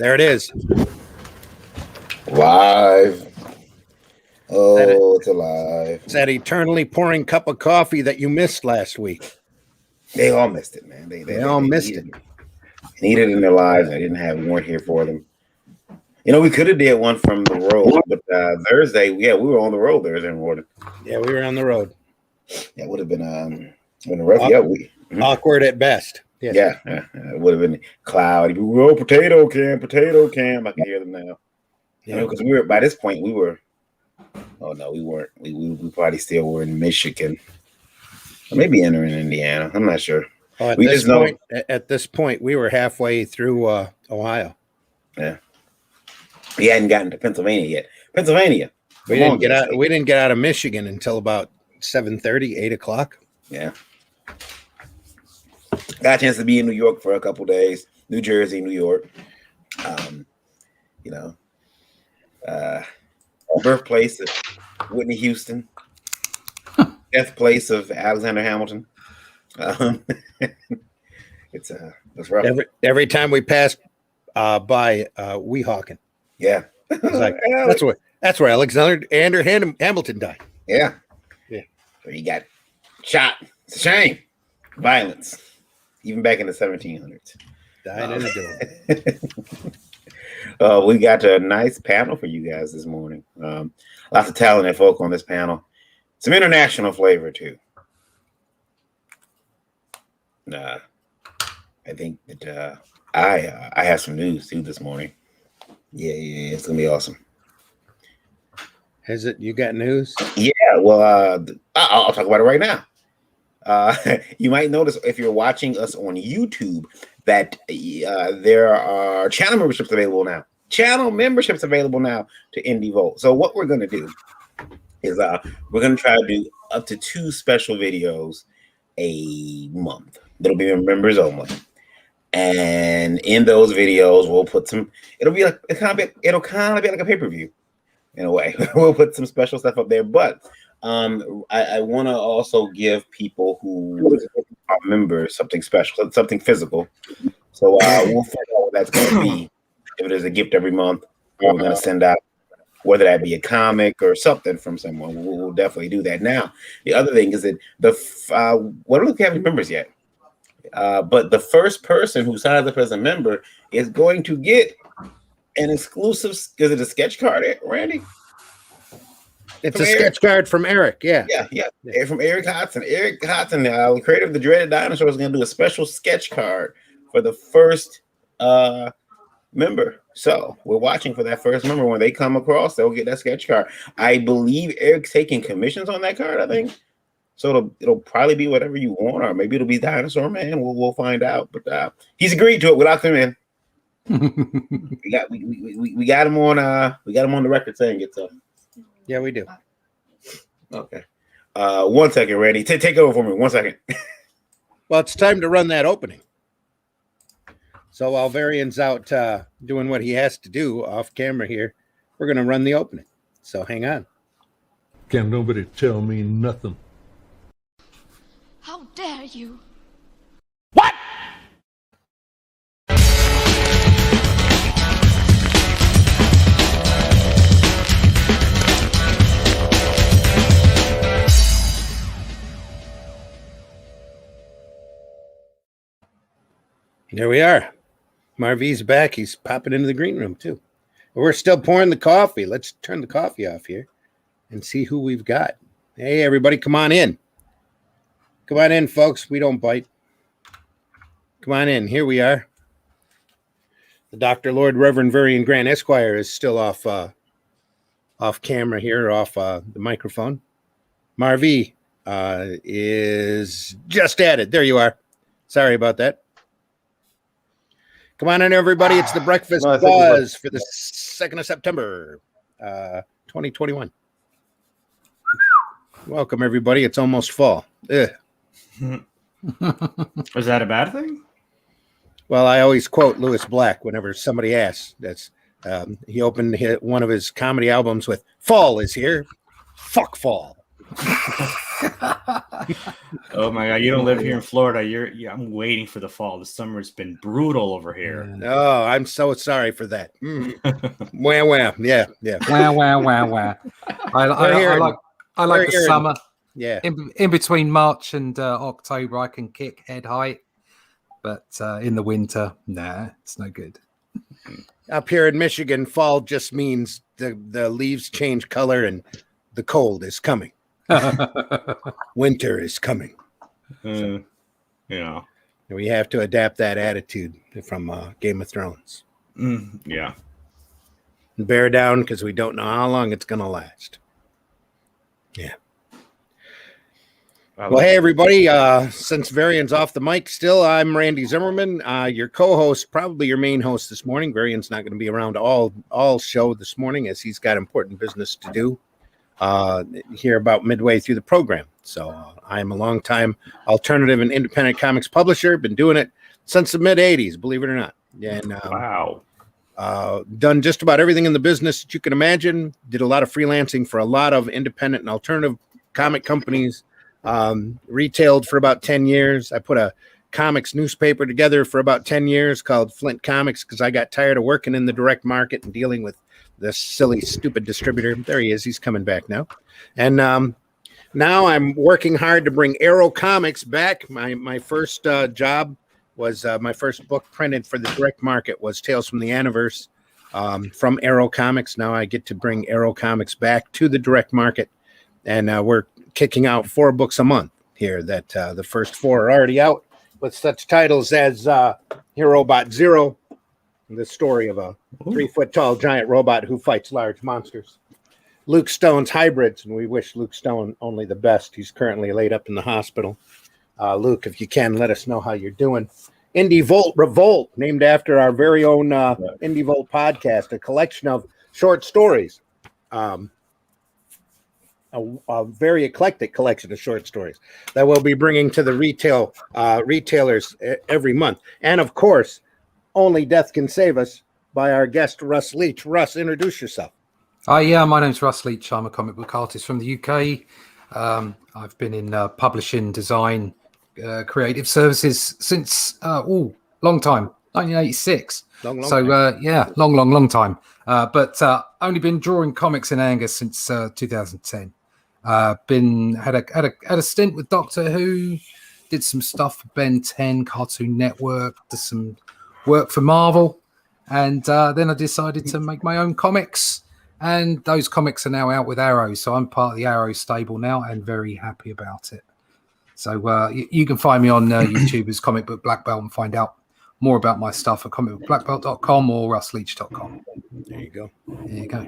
There it is. Live. Oh, it's alive. It's that eternally pouring cup of coffee that you missed last week. They all missed it, man. They all missed it. Needed in their lives. I didn't have one here for them. You know, we could have did one from the road, but Thursday, we were on the road Thursday morning. Yeah, we were on the road. Yeah, it would have been a rough week. Awkward at best. Yes. Yeah, it would have been cloudy. Oh, potato can. I can hear them now. Yeah, because we were by this point we were. Oh no, we weren't. We probably still were in Michigan, or maybe entering Indiana. I'm not sure. Oh, at this point, we were halfway through Ohio. Yeah, we hadn't gotten to Pennsylvania yet. Pennsylvania. We didn't get out of Michigan until about 7:30, 8 o'clock. Yeah. Got a chance to be in New York for a couple days. New Jersey, New York. Birthplace of Whitney Houston. Deathplace of Alexander Hamilton. It's rough. Every time we passed by Weehawken. Yeah. It's like, that's where Alexander Hamilton died. Yeah. So he got shot. It's a shame. Violence. Even back in the 1700s. Died in a door. We got a nice panel for you guys this morning. Lots of talented folk on this panel. Some international flavor too. I think that I have some news too this morning. Yeah, it's gonna be awesome. Is it? You got news? Yeah. Well, I'll talk about it right now. You might notice if you're watching us on YouTube that there are channel memberships available now. To Indie Volt. So what we're going to do is we're going to try to do up to 2 special videos a month. That'll be members only. And in those videos, we'll put some. It'll kind of be like a pay-per-view in a way. We'll put some special stuff up there, but. I want to also give people who are members something special, something physical. So we'll figure out what that's going to be. If there's a gift every month, we're going to send out, whether that be a comic or something from someone. We'll definitely do that. Now, the other thing is that we don't have any members yet. But the first person who signs up as a member is going to get an exclusive. Is it a sketch card, Randy? It's a sketch card from Eric. Yeah. From Eric Hodson. Eric Hodson, the creator of the Dreaded Dinosaur, is going to do a special sketch card for the first member. So we're watching for that first member. When they come across, they'll get that sketch card. I believe Eric's taking commissions on that card, I think. So it'll probably be whatever you want, or maybe it'll be Dinosaur Man. We'll find out. But he's agreed to it. We locked him in. we got him on the record saying it. So. Yeah, we do. Okay. 1 second, Randy. Take over for me. 1 second. Well, it's time to run that opening. So while Varian's out doing what he has to do off camera here, we're going to run the opening. So hang on. Can't nobody tell me nothing. How dare you? What? There we are. Marvy's back. He's popping into the green room too. We're still pouring the coffee. Let's turn the coffee off here and see who we've got. Hey, everybody, come on in. Come on in, folks. We don't bite. Come on in. Here we are. The Dr. Lord Reverend Varian Grant Esquire is still off camera here, off the microphone. Marvy is just added. There you are. Sorry about that. Come on in, everybody. It's the Breakfast Buzz for the 2nd of September, 2021. Welcome, everybody. It's almost fall. Is that a bad thing? Well, I always quote Lewis Black whenever somebody asks. That's he opened one of his comedy albums with "Fall is here, fuck fall." Oh my God! You don't live here in Florida. I'm waiting for the fall. The summer's been brutal over here. Oh, I'm so sorry for that. Wah wah. Yeah. Wow, wow, wow, wow. I like the summer. Yeah. In between March and October, I can kick head height, but in the winter, nah, it's no good. Up here in Michigan, fall just means the leaves change color and the cold is coming. Winter is coming. So, Yeah. we have to adapt that attitude from Game of Thrones. Yeah. Bear down because we don't know how long it's going to last. Yeah. Well, hey, everybody. Since Varian's off the mic still, I'm Randy Zimmerman, your co-host, probably your main host this morning. Varian's not going to be around all show this morning as he's got important business to do here about midway through the program. So I'm a long-time alternative and independent comics publisher. Been doing it since the mid-'80s, believe it or not. And wow. Done just about everything in the business that you can imagine. Did a lot of freelancing for a lot of independent and alternative comic companies. Retailed for about 10 years. I put a comics newspaper together for about 10 years called Flint Comics because I got tired of working in the direct market and dealing with this silly, stupid distributor. There he is. He's coming back now. And now I'm working hard to bring Arrow Comics back. My first job was my first book printed for the direct market was Tales from the Aniverse from Arrow Comics. Now I get to bring Arrow Comics back to the direct market. And we're kicking out 4 books a month here that the first 4 are already out with such titles as Herobot Zero, the story of a 3-foot-tall giant robot who fights large monsters. Luke Stone's Hybrids, and we wish Luke Stone only the best. He's currently laid up in the hospital. Luke, if you can, let us know how you're doing. Indie Volt Revolt, named after our very own Indie Volt podcast, a collection of short stories. A very eclectic collection of short stories that we'll be bringing to the retailers every month. And of course, Only Death Can Save Us by our guest, Russ Leach. Russ, introduce yourself. Yeah, my name's Russ Leach. I'm a comic book artist from the UK. I've been in publishing, design, creative services since, long time, 1986. Long time. But only been drawing comics in anger since 2010. Had a stint with Doctor Who, did some stuff for Ben 10, Cartoon Network, did some work for Marvel, and then I decided to make my own comics, and those comics are now out with Arrow, so I'm part of the Arrow stable now and very happy about it. So you can find me on YouTube as Comic Book Black Belt and find out more about my stuff at comicbookblackbelt.com or russleach.com. There you go. There you go.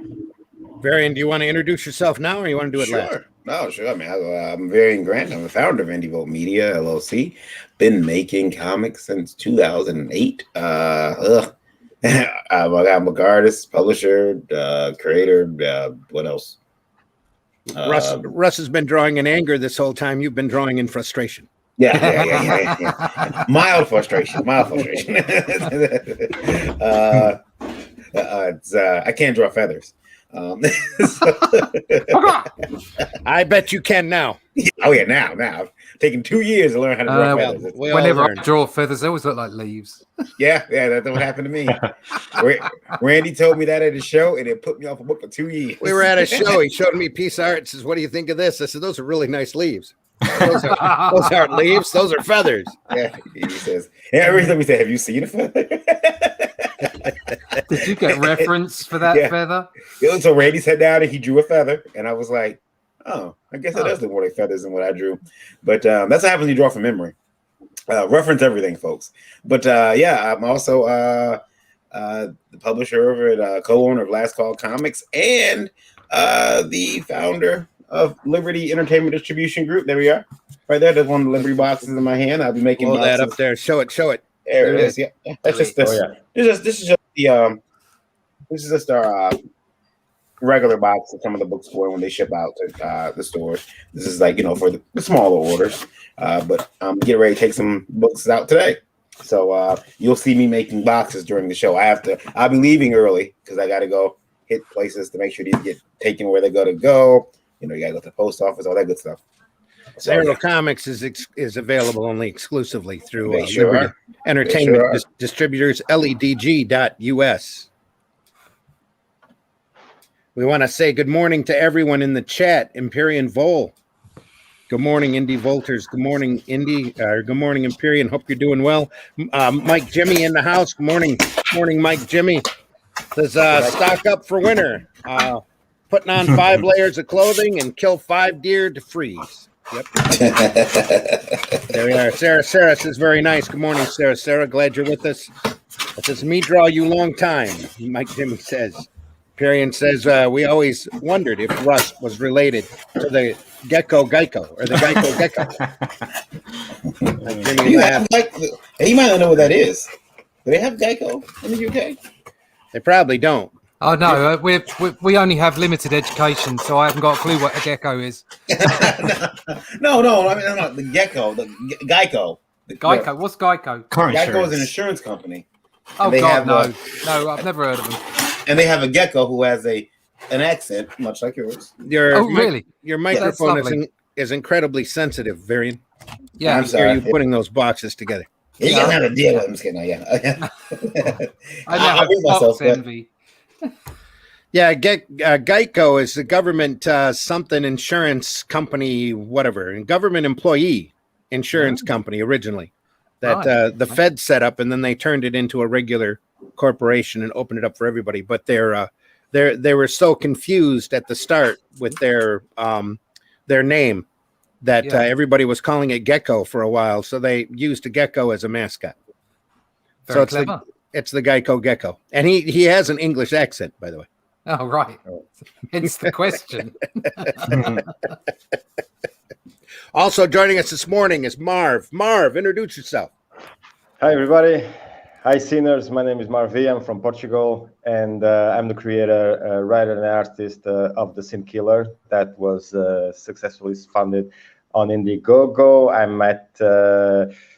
Varian, do you want to introduce yourself now or you want to do it last? No, sure. I mean, I'm Varian Grant. I'm the founder of Indie Volt Media, LLC. Been making comics since 2008. I'm a artist, publisher, creator. What else? Russ has been drawing in anger this whole time. You've been drawing in frustration. Yeah. Mild frustration. I can't draw feathers. I bet you can now. Oh yeah, now. I've taken 2 years to learn how to draw feathers. Whenever I draw feathers, they always look like leaves. Yeah, that's what happened to me. Randy told me that at a show, and it put me off a book for 2 years. We were at a show. He showed me a piece of art and says, "What do you think of this?" I said, "Those are really nice leaves." Those aren't leaves. Those are feathers. Yeah, he says. And every time we say, "Have you seen a feather?" Did you get reference for that feather? So Randy sat down and he drew a feather, and I was like, "Oh, I guess it does look more like feathers than what I drew." But that's what happens when you draw from memory. Reference everything, folks. But I'm also the publisher over at co-owner of Last Call Comics and the founder of Liberty Entertainment Distribution Group. There we are, right there. There's one of the Liberty boxes in my hand. I'll be making boxes. That up there. Show it. There it is. Yeah. That's just this. This is just our regular box that some of the books for when they ship out to the stores. This is like for the smaller orders. But I'm getting ready to take some books out today. So you'll see me making boxes during the show. I'll be leaving early because I got to go hit places to make sure these get taken where they got to go. You got to go to the post office, all that good stuff. Zero Comics is available only exclusively through They sure Liberty are. Entertainment They sure are. Distributors, ledg.us. We want to say good morning to everyone in the chat. Empyrean Vol. Good morning, Indy Volters. Good morning, Indy. Good morning, Empyrean. Hope you're doing well. Mike Jimmy in the house. Good morning. Morning, Mike Jimmy. Says stock up for winter. Putting on 5 layers of clothing and kill 5 deer to freeze. Yep. There we are. Sarah says very nice. Good morning, Sarah. Sarah, glad you're with us. It says me draw you long time. Mike Jimmy says. Period says we always wondered if Russ was related to the Gecko or the Geico Gecko. Jimmy laughed. You might not know what that is. Do they have Geico in the UK? They probably don't. Oh no, we only have limited education, so I haven't got a clue what a gecko is. No. I mean, not the Gecko, the Geico. Geico, what's Geico? Geico is an insurance company. Oh God, no, I've never heard of them. And they have a gecko who has an accent, much like yours. Really? Your microphone is incredibly sensitive, Varian. Yeah, I'm sorry. You putting those boxes together. You don't have to deal with them. Just kidding. Yeah. I now have Fox envy. Yeah, Geico is the government something insurance company, whatever, and government employee insurance company originally that the Fed set up, and then they turned it into a regular corporation and opened it up for everybody. But they were so confused at the start with their name that everybody was calling it Gecko for a while, so they used a gecko as a mascot. Very clever. It's the Geico Gecko, and he has an English accent, by the way. Oh right, hence the question. Also joining us this morning is Marv. Marv, introduce yourself. Hi everybody. Hi Sinners. My name is Marvi. I'm from Portugal, and I'm the creator, writer, and artist of the Sim Killer that was successfully funded on Indiegogo. I'm at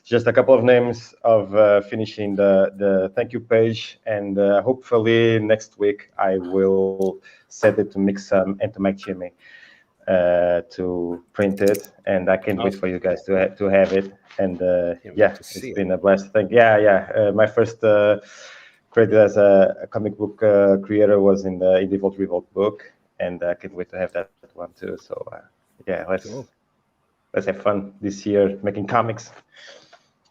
just a couple of names of finishing the thank you page, and hopefully next week I will set it to Mixum and to make Jimmy to print it, and I can't wait for you guys to have it. And it's been a blast. My first credit as a comic book creator was in the Indie Vault Revolt book, and I can't wait to have that one too. So let's have fun this year making comics.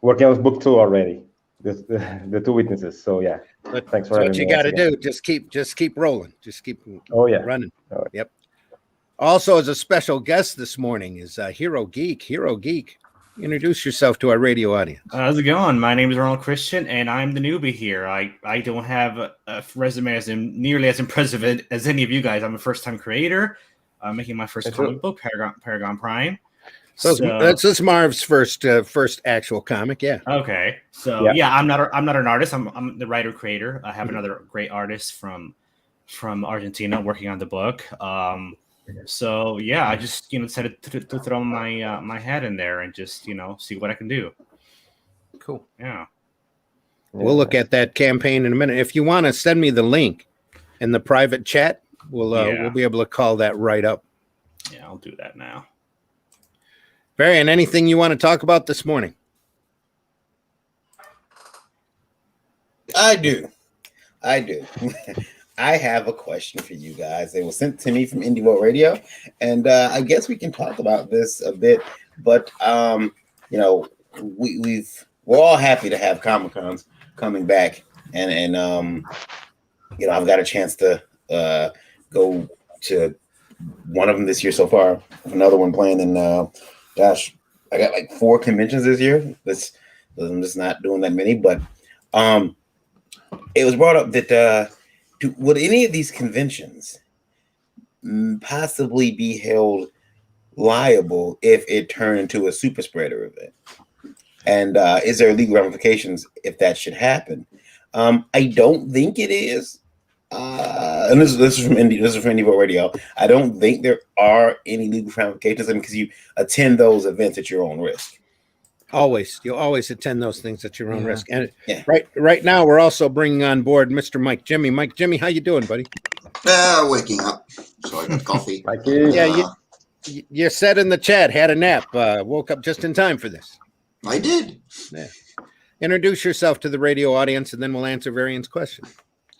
Working on book 2 already. The 2 witnesses. So yeah, thanks for having me. What you got to do, just keep rolling, just keep running. Yep. Also, as a special guest this morning is Hero Geek. Hero Geek, introduce yourself to our radio audience. How's it going? My name is Ronald Christian, and I'm the newbie here. I don't have a resume nearly as impressive as any of you guys. I'm a first-time creator. I'm making my first comic book, Paragon Prime. So that's Marv's first actual comic, yeah. Okay, so I'm not an artist. I'm the writer creator. I have another great artist from Argentina working on the book. So I just decided to throw my hat in there and just see what I can do. Cool. Yeah. We'll look at that campaign in a minute. If you want to send me the link in the private chat, we'll be able to call that right up. Yeah, I'll do that now. Varian, anything you want to talk about this morning? I do. I have a question for you guys. It was sent to me from Indie World Radio, and I guess we can talk about this a bit. But we're all happy to have Comic Cons coming back, and I've got a chance to go to one of them this year so far. Another one planned in I got like 4 conventions this year. I'm just not doing that many, but it was brought up that would any of these conventions possibly be held liable if it turned into a super spreader event? And is there legal ramifications if that should happen? I don't think it is. And this is from Indie World Radio. I don't think there are any legal ramifications because you attend those events at your own risk. You'll always attend those things at your own risk. And right now, we're also bringing on board Mr. Mike Jimmy. Mike Jimmy, how you doing, buddy? Waking up. So I got coffee. Thank you. You said in the chat, had a nap, woke up just in time for this. I did. Yeah. Introduce yourself to the radio audience, and then we'll answer Varian's question.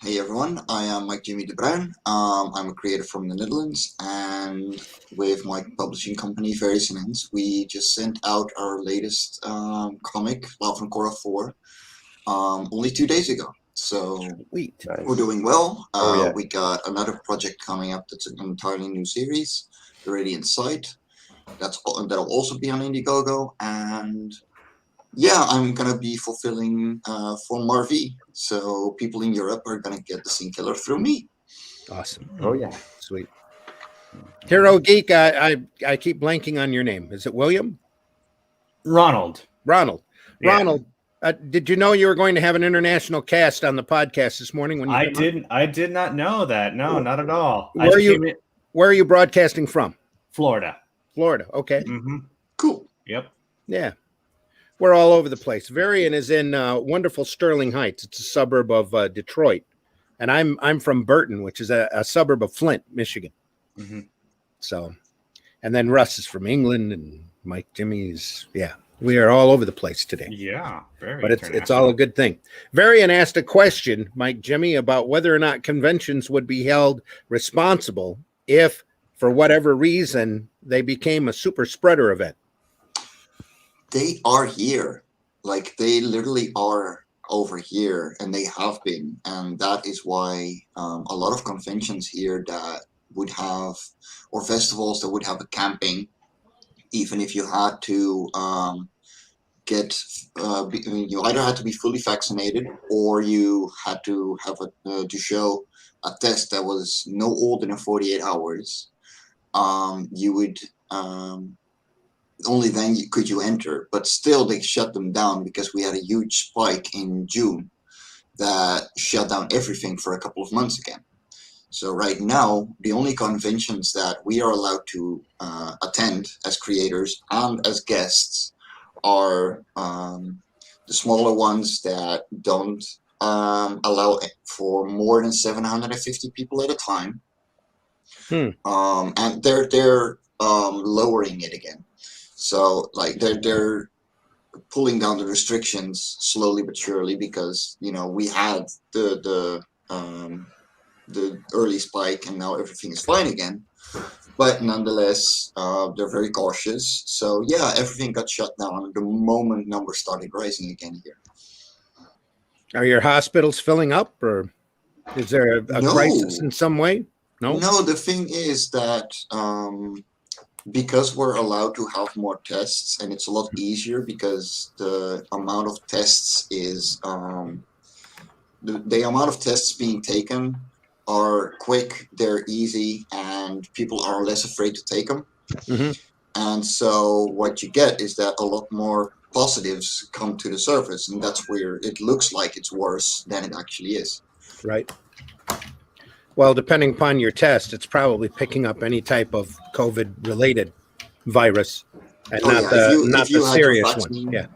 Hey everyone, I am Mike Jimmy de Bruin. I'm a creator from the Netherlands, and with my publishing company Varian, we just sent out our latest comic, Love from Korra 4, only 2 days ago. So Sweet. we're doing well. Oh, yeah. We got another project coming up that's an entirely new series, already in sight. That'll also be on Indiegogo, and yeah, I'm gonna be fulfilling for Marvi. So people in Europe are gonna get the Scene Killer through me. Awesome. Oh yeah. Sweet. Hero Geek, I keep blanking on your name. Is it William? Ronald. Ronald. Yeah. Ronald, did you know you were going to have an international cast on the podcast this morning? When you I came on? didn't. I did not know that. No, not at all. I Where just you- came in Where are you broadcasting from? Florida. Florida. Okay. Mm-hmm. Cool. Yep. Yeah. We're all over the place. Varian is in wonderful Sterling Heights. It's a suburb of Detroit. And I'm from Burton, which is a suburb of Flint, Michigan. Mm-hmm. So, and then Russ is from England, and Mike Jimmy's, yeah. We are all over the place today. Yeah. Very. But it's all a good thing. Varian asked a question, Mike Jimmy, about whether or not conventions would be held responsible if, for whatever reason, they became a super spreader event. They are here. Like, they literally are over here, and they have been. And that is why a lot of conventions here that would have, or festivals that would have a camping, even if you had to you either had to be fully vaccinated, or you had to have to show a test that was no older than 48 hours. You would only then could you enter, but still they shut them down because we had a huge spike in June that shut down everything for a couple of months again. So right now, the only conventions that we are allowed to attend as creators and as guests are the smaller ones that don't allow for more than 750 people at a time. And they're lowering it again. So like they're pulling down the restrictions slowly but surely, because we had the early spike and now everything is fine again. But nonetheless, they're very cautious. So yeah, everything got shut down the moment numbers started rising again here. Are your hospitals filling up, or is there a No. crisis in some way? No. No, the thing is that because we're allowed to have more tests, and it's a lot easier because the amount of tests is the amount of tests being taken are quick, they're easy, and people are less afraid to take them. Mm-hmm. And so what you get is that a lot more positives come to the surface, and that's where it looks like it's worse than it actually is. Right. Well, depending upon your test, it's probably picking up any type of COVID-related virus, and not the serious one. Yeah.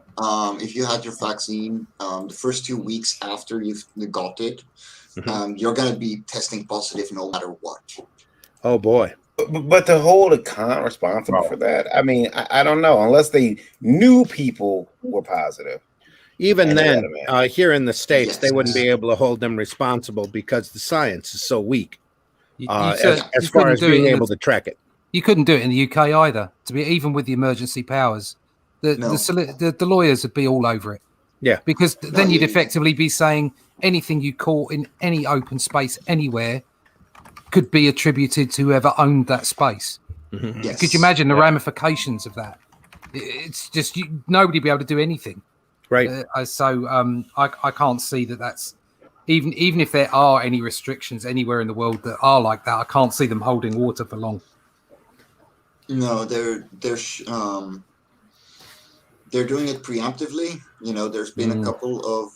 If you had your vaccine, the first 2 weeks after you've got it, you're going to be testing positive no matter what. Oh boy. But to hold a con responsible for that, I mean, I don't know, unless they knew people were positive. Even then, here in the States, Yes. they wouldn't be able to hold them responsible because the science is so weak as You far couldn't as do it being in able to track it. You couldn't do it in the UK either. To be even with the emergency powers, the lawyers would be all over it. Yeah, because then you'd yeah. effectively be saying anything you caught in any open space anywhere could be attributed to whoever owned that space. Mm-hmm. Yes. Could you imagine the ramifications of that? It's just nobody be able to do anything. right. I can't see that's even if there are any restrictions anywhere in the world that are like that. I can't see them holding water for long. No, they're doing it preemptively. There's been a couple of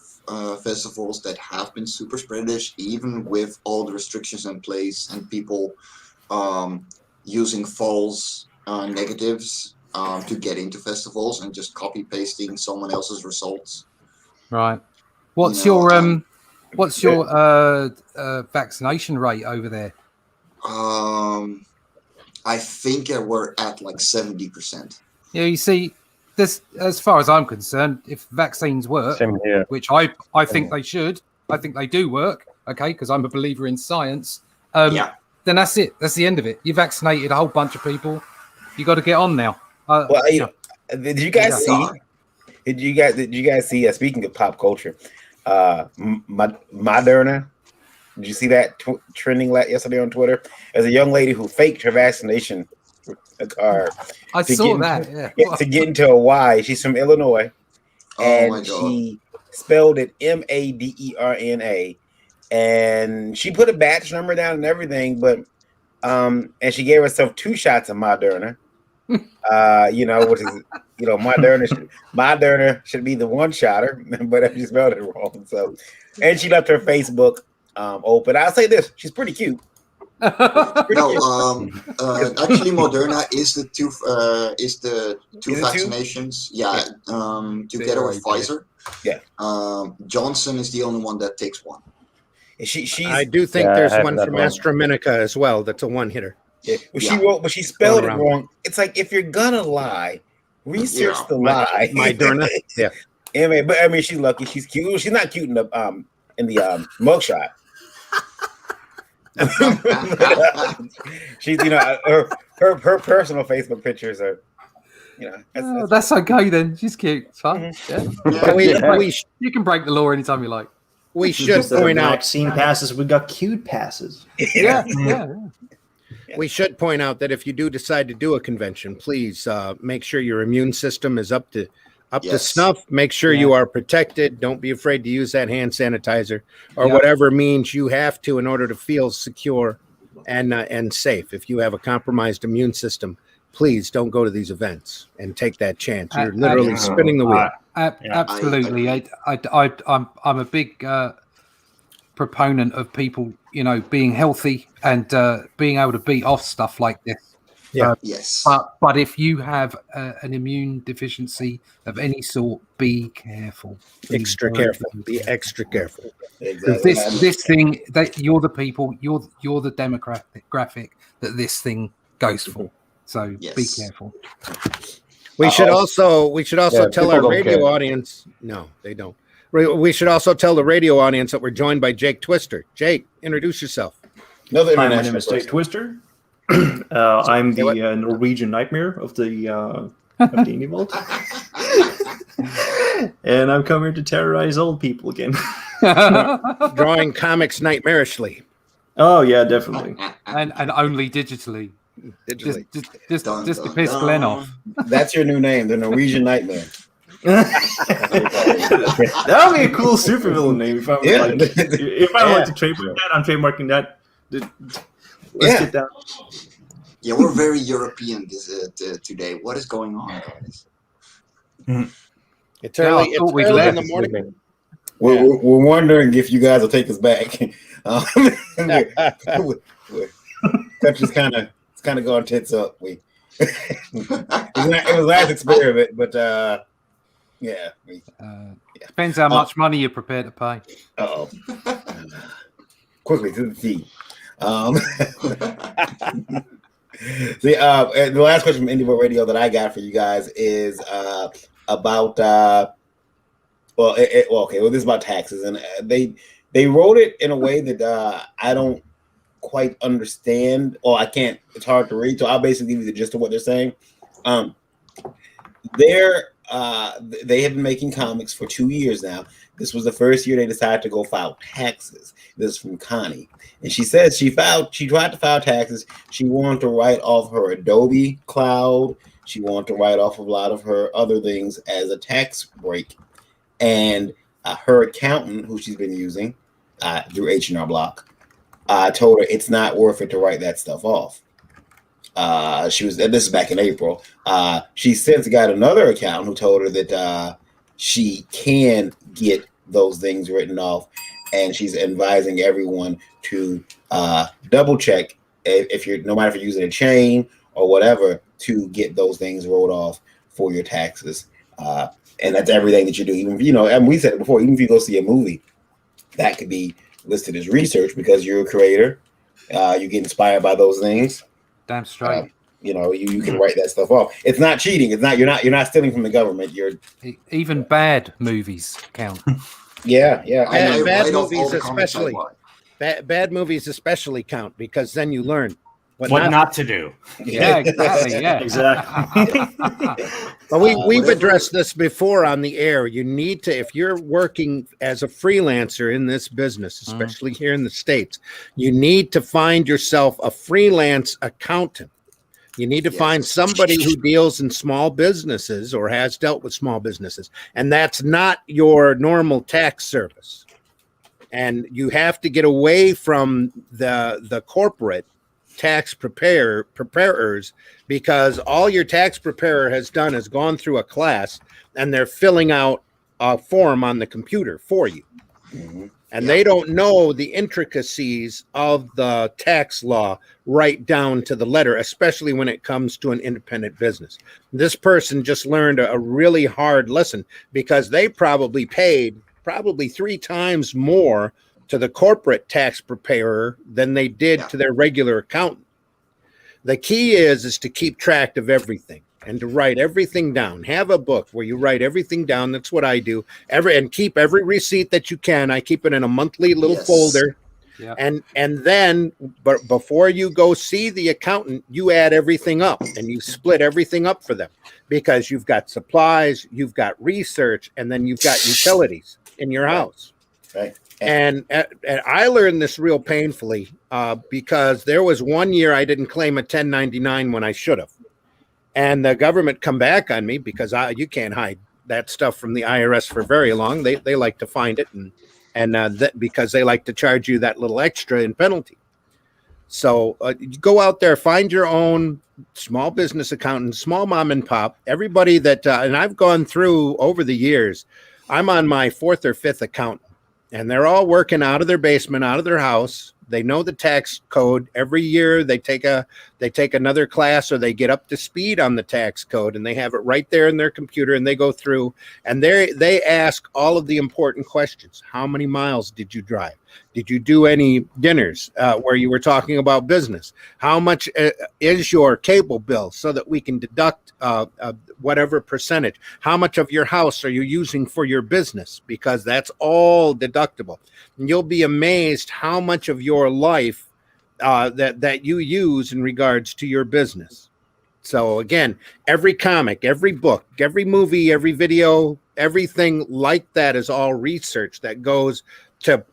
festivals that have been super spreaders, even with all the restrictions in place and people using false negatives to get into festivals and just copy pasting someone else's results. Right. What's your vaccination rate over there? I think we're at like 70%. Yeah, you see, this, as far as I'm concerned, if vaccines work, Same here. which I think they should, I think they do work, okay, because I'm a believer in science, Yeah. then that's it. That's the end of it. You vaccinated a whole bunch of people. You got to get on now. Did you guys see? Did you guys see? Speaking of pop culture, Moderna. Did you see that trending yesterday on Twitter? There's a young lady who faked her vaccination card. I saw that. Yeah. To get into Hawaii. She's from Illinois, and she spelled it Maderna, and she put a batch number down and everything, but and she gave herself 2 shots of Moderna. Which is Moderna should be the 1-shotter, but she spelled it wrong. So, and she left her Facebook open. I'll say this: she's pretty cute. Actually, Moderna is the two vaccinations. Yeah, together with Pfizer. Yeah. Johnson is the only one that takes one. I do think there's one from AstraZeneca as well. That's a one-hitter. Yeah. She wrote, but she spelled it wrong. It's like, if you're gonna lie, research the lie. Moderna. Yeah. But I mean, she's lucky. She's cute. She's not cute in the mugshot. She's her personal Facebook pictures are that's okay then. She's cute. It's fine. You can break the law anytime you like. We should point out vaccine passes. We got cute passes. Yeah. We should point out that if you do decide to do a convention, please make sure your immune system is up to snuff. Make sure you are protected. Don't be afraid to use that hand sanitizer or whatever means you have to in order to feel secure and safe. If you have a compromised immune system, please don't go to these events and take that chance. You're literally spinning the wheel. Absolutely. I'm a big proponent of people, being healthy and being able to beat off stuff like this. Yes. But if you have an immune deficiency of any sort, be careful. Be extra careful. Exactly. This thing, that you're the people, you're the demographic that this thing goes for. So be careful. We should also tell our radio audience. No, they don't. We should also tell the radio audience that we're joined by Jake Twister. Jake, introduce yourself. Hi, my name is Jake Twister. I'm the Norwegian nightmare of the Indie Vault. And I'm coming to terrorize old people again. Drawing comics nightmarishly. Oh, yeah, definitely. And only digitally. Just to piss Glenn off. That's your new name, the Norwegian Nightmare. That would be a cool supervillain name if I like to trademark that. I'm trademarking that. Let's get down. Yeah, we're very European today. What is going on, guys? It's early. It's early in the morning. We're wondering if you guys will take us back. Country's kind of going tits up. It was last experiment, but depends how much money you're prepared to pay. Quickly to the T. The last question from Indie Vault Radio that I got for you guys is about this is about taxes, and they wrote it in a way that I don't quite understand, or I can't. It's hard to read, so I'll basically give you the gist of what they're saying. They have been making comics for 2 years now. This was the first year they decided to go file taxes. This is from Connie. And she says she tried to file taxes. She wanted to write off her Adobe Cloud. She wanted to write off a lot of her other things as a tax break. And her accountant, who she's been using through H&R Block, told her it's not worth it to write that stuff off. This is back in April. She since got another accountant who told her that she can get those things written off, and she's advising everyone to double check if you're, no matter if you're using a chain or whatever, to get those things rolled off for your taxes. And that's everything that you do. Even and we said it before, even if you go see a movie, that could be listed as research because you're a creator. You get inspired by those things. Damn straight. You can write that stuff off. It's not cheating. It's not you're not stealing from the government. You're even bad movies count. Yeah. I Bad write off all movies the comics I especially. buy. Bad movies especially count because then you learn what not to do. Yeah, exactly. Yeah, Exactly. But we've whatever- addressed this before on the air. You need to, if you're working as a freelancer in this business, especially here in the States, you need to find yourself a freelance accountant. You need to find somebody who deals in small businesses or has dealt with small businesses. And that's not your normal tax service. And you have to get away from the corporate tax preparers, because all your tax preparer has done is gone through a class and they're filling out a form on the computer for you. And they don't know the intricacies of the tax law right down to the letter, especially when it comes to an independent business. This person just learned a really hard lesson because they probably paid 3 times more to the corporate tax preparer than they did to their regular accountant. The key is to keep track of everything and to write everything down. Have a book where you write everything down. That's what I do. And keep every receipt that you can. I keep it in a monthly little folder. Yeah. And then, but before you go see the accountant, you add everything up and you split everything up for them, because you've got supplies, you've got research, and then you've got utilities in your house. Right. And I learned this real painfully because there was one year I didn't claim a 1099 when I should have. And the government come back on me because you can't hide that stuff from the IRS for very long. They like to find it, and because they like to charge you that little extra in penalty. So you go out there, find your own small business accountant, small mom and pop, everybody that, and I've gone through over the years. I'm on my 4th or 5th accountant, and they're all working out of their basement, out of their house. They know the tax code. Every year they take another class, or they get up to speed on the tax code, and they have it right there in their computer, and they go through and they ask all of the important questions. How many miles did you drive? Did you do any dinners where you were talking about business? How much is your cable bill, so that we can deduct whatever percentage? How much of your house are you using for your business? Because that's all deductible. And you'll be amazed how much of your life that you use in regards to your business. So again, every comic, every book, every movie, every video, everything like that is all research that goes to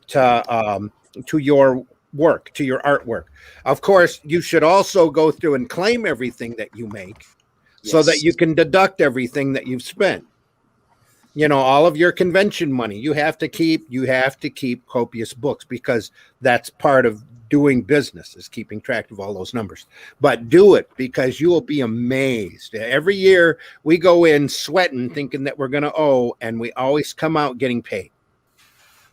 your work, to your artwork. Of course, you should also go through and claim everything that you make, so that you can deduct everything that you've spent. All of your convention money, you have to keep copious books, because that's part of doing business, is keeping track of all those numbers. But do it, because you will be amazed. Every year we go in sweating, thinking that we're going to owe, and we always come out getting paid.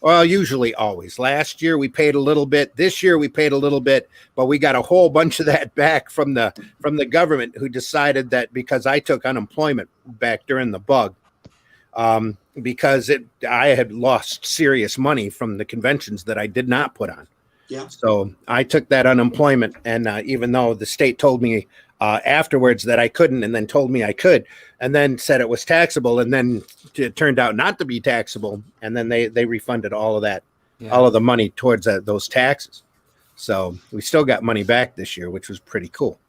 Well, usually always. Last year we paid a little bit. This year we paid a little bit, but we got a whole bunch of that back from the government, who decided that because I took unemployment back during the bug, because I had lost serious money from the conventions that I did not put on. Yeah. So I took that unemployment, and even though the state told me afterwards that I couldn't, and then told me I could, and then said it was taxable, and then it turned out not to be taxable, and then they refunded all of that, all of the money towards those taxes. So we still got money back this year, which was pretty cool.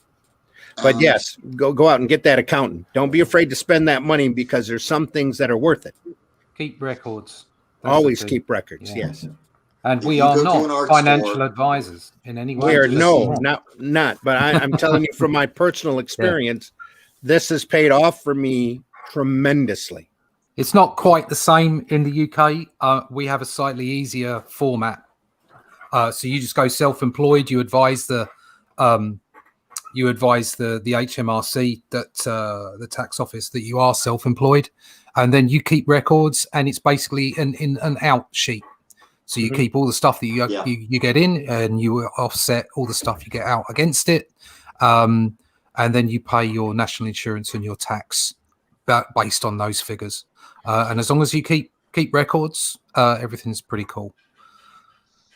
But yes, go out and get that accountant. Don't be afraid to spend that money, because there's some things that are worth it. Keep records. Always keep records. Yeah. Yes. And we are not financial advisors in any way. We are not. But I'm telling you from my personal experience, this has paid off for me tremendously. It's not quite the same in the UK. We have a slightly easier format. So you just go self-employed. You advise the HMRC, that the tax office, that you are self-employed, and then you keep records, and it's basically an out sheet. So you keep all the stuff that you get in, and you offset all the stuff you get out against it, and then you pay your national insurance and your tax based on those figures. And as long as you keep records, everything's pretty cool.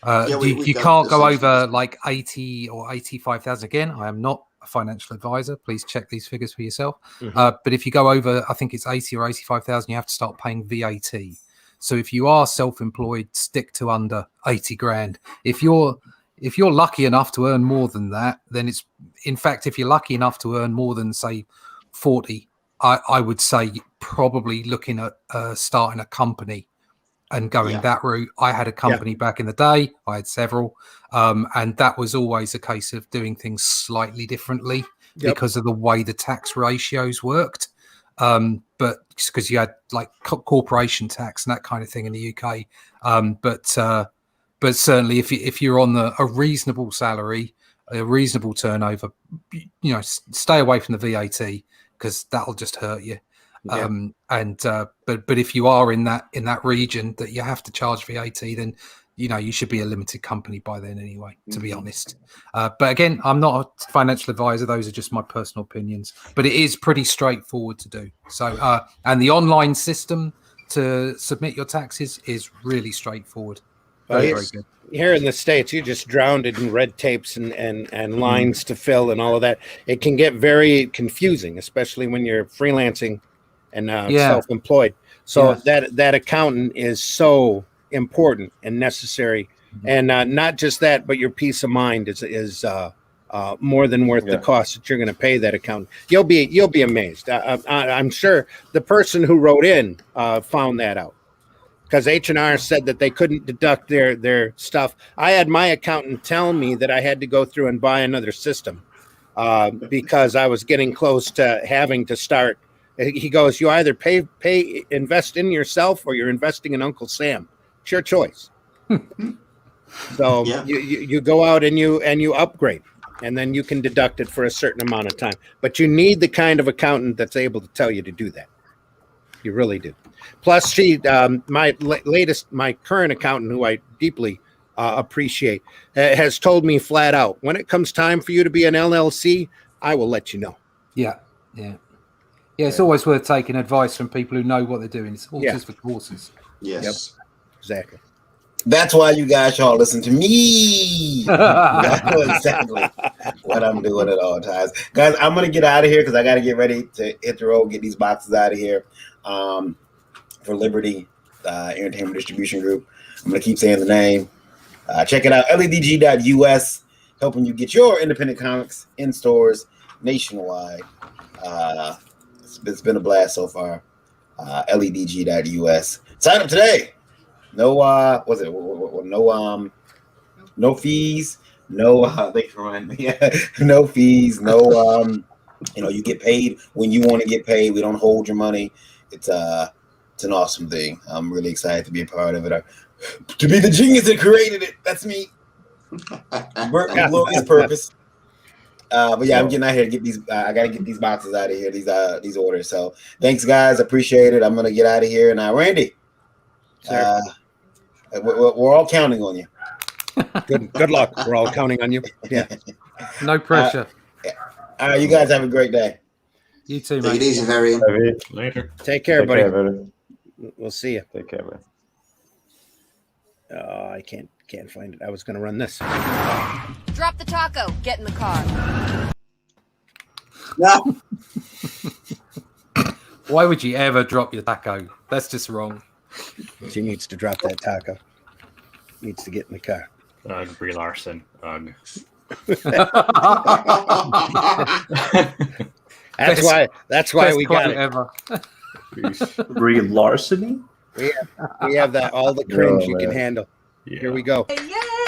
You can't go over like 80 or 85,000 again. I am not a financial advisor. Please check these figures for yourself. Mhm. But if you go over, I think it's 80 or 85,000, you have to start paying VAT. So if you are self-employed, stick to under 80 grand. If you're lucky enough to earn more than that, then it's, in fact, if you're lucky enough to earn more than, say, 40, I would say probably looking at starting a company and going that route. I had a company back in the day. I had several. And that was always a case of doing things slightly differently because of the way the tax ratios worked. But because you had like corporation tax and that kind of thing in the UK. But certainly if you're on a reasonable salary, a reasonable turnover, stay away from the VAT because that'll just hurt you. But if you are in that region that you have to charge VAT, then you should be a limited company by then anyway, to be honest. But again, I'm not a financial advisor. Those are just my personal opinions. But it is pretty straightforward to do. So, and the online system to submit your taxes is really straightforward. Very good. Here in the States, you're just drowned in red tapes and lines to fill and all of that. It can get very confusing, especially when you're freelancing and self-employed. So that accountant is so important and necessary, and not just that, but your peace of mind is more than worth the cost that you're going to pay that accountant. You'll be amazed. I'm sure the person who wrote in found that out, because H&R said that they couldn't deduct their stuff. I had my accountant tell me that I had to go through and buy another system because I was getting close to having to start. He goes, you either invest in yourself or you're investing in Uncle Sam. It's your choice. So you go out and you upgrade, and then you can deduct it for a certain amount of time. But you need the kind of accountant that's able to tell you to do that. You really do. Plus, my current accountant, who I deeply appreciate, has told me flat out, when it comes time for you to be an LLC, I will let you know. Yeah. It's always worth taking advice from people who know what they're doing. It's horses for courses. Yes. Yep. Exactly. That's why you guys all listen to me. I know exactly what I'm doing at all times. Guys, I'm going to get out of here because I got to get ready to hit the road, get these boxes out of here for Liberty Entertainment Distribution Group. I'm going to keep saying the name. Check it out, ledg.us, helping you get your independent comics in stores nationwide. It's been a blast so far. ledg.us. Sign up today. No fees. Thanks for reminding me. No fees. No, you get paid when you want to get paid. We don't hold your money. It's an awesome thing. I'm really excited to be a part of it. To be the genius that created it. That's me. Glorious purpose. But yeah, I'm getting out here to get these. I got to get these boxes out of here. These orders. So thanks, guys. Appreciate it. I'm gonna get out of here now, Randy. We're all counting on you. Good luck. We're all counting on you. Yeah. No pressure. All right, you guys have a great day. You too, Take mate. it easy, Varian. Later. Take care, buddy. We'll see you. Take care, man. I can't find it. I was going to run this. Drop the taco. Get in the car. No. Why would you ever drop your taco? That's just wrong. She needs to drop that taco. Needs to get in the car. Brie Larson. That's why we got it. Ever. Brie Larceny? We have that all the cringe you can handle. Yeah. Here we go.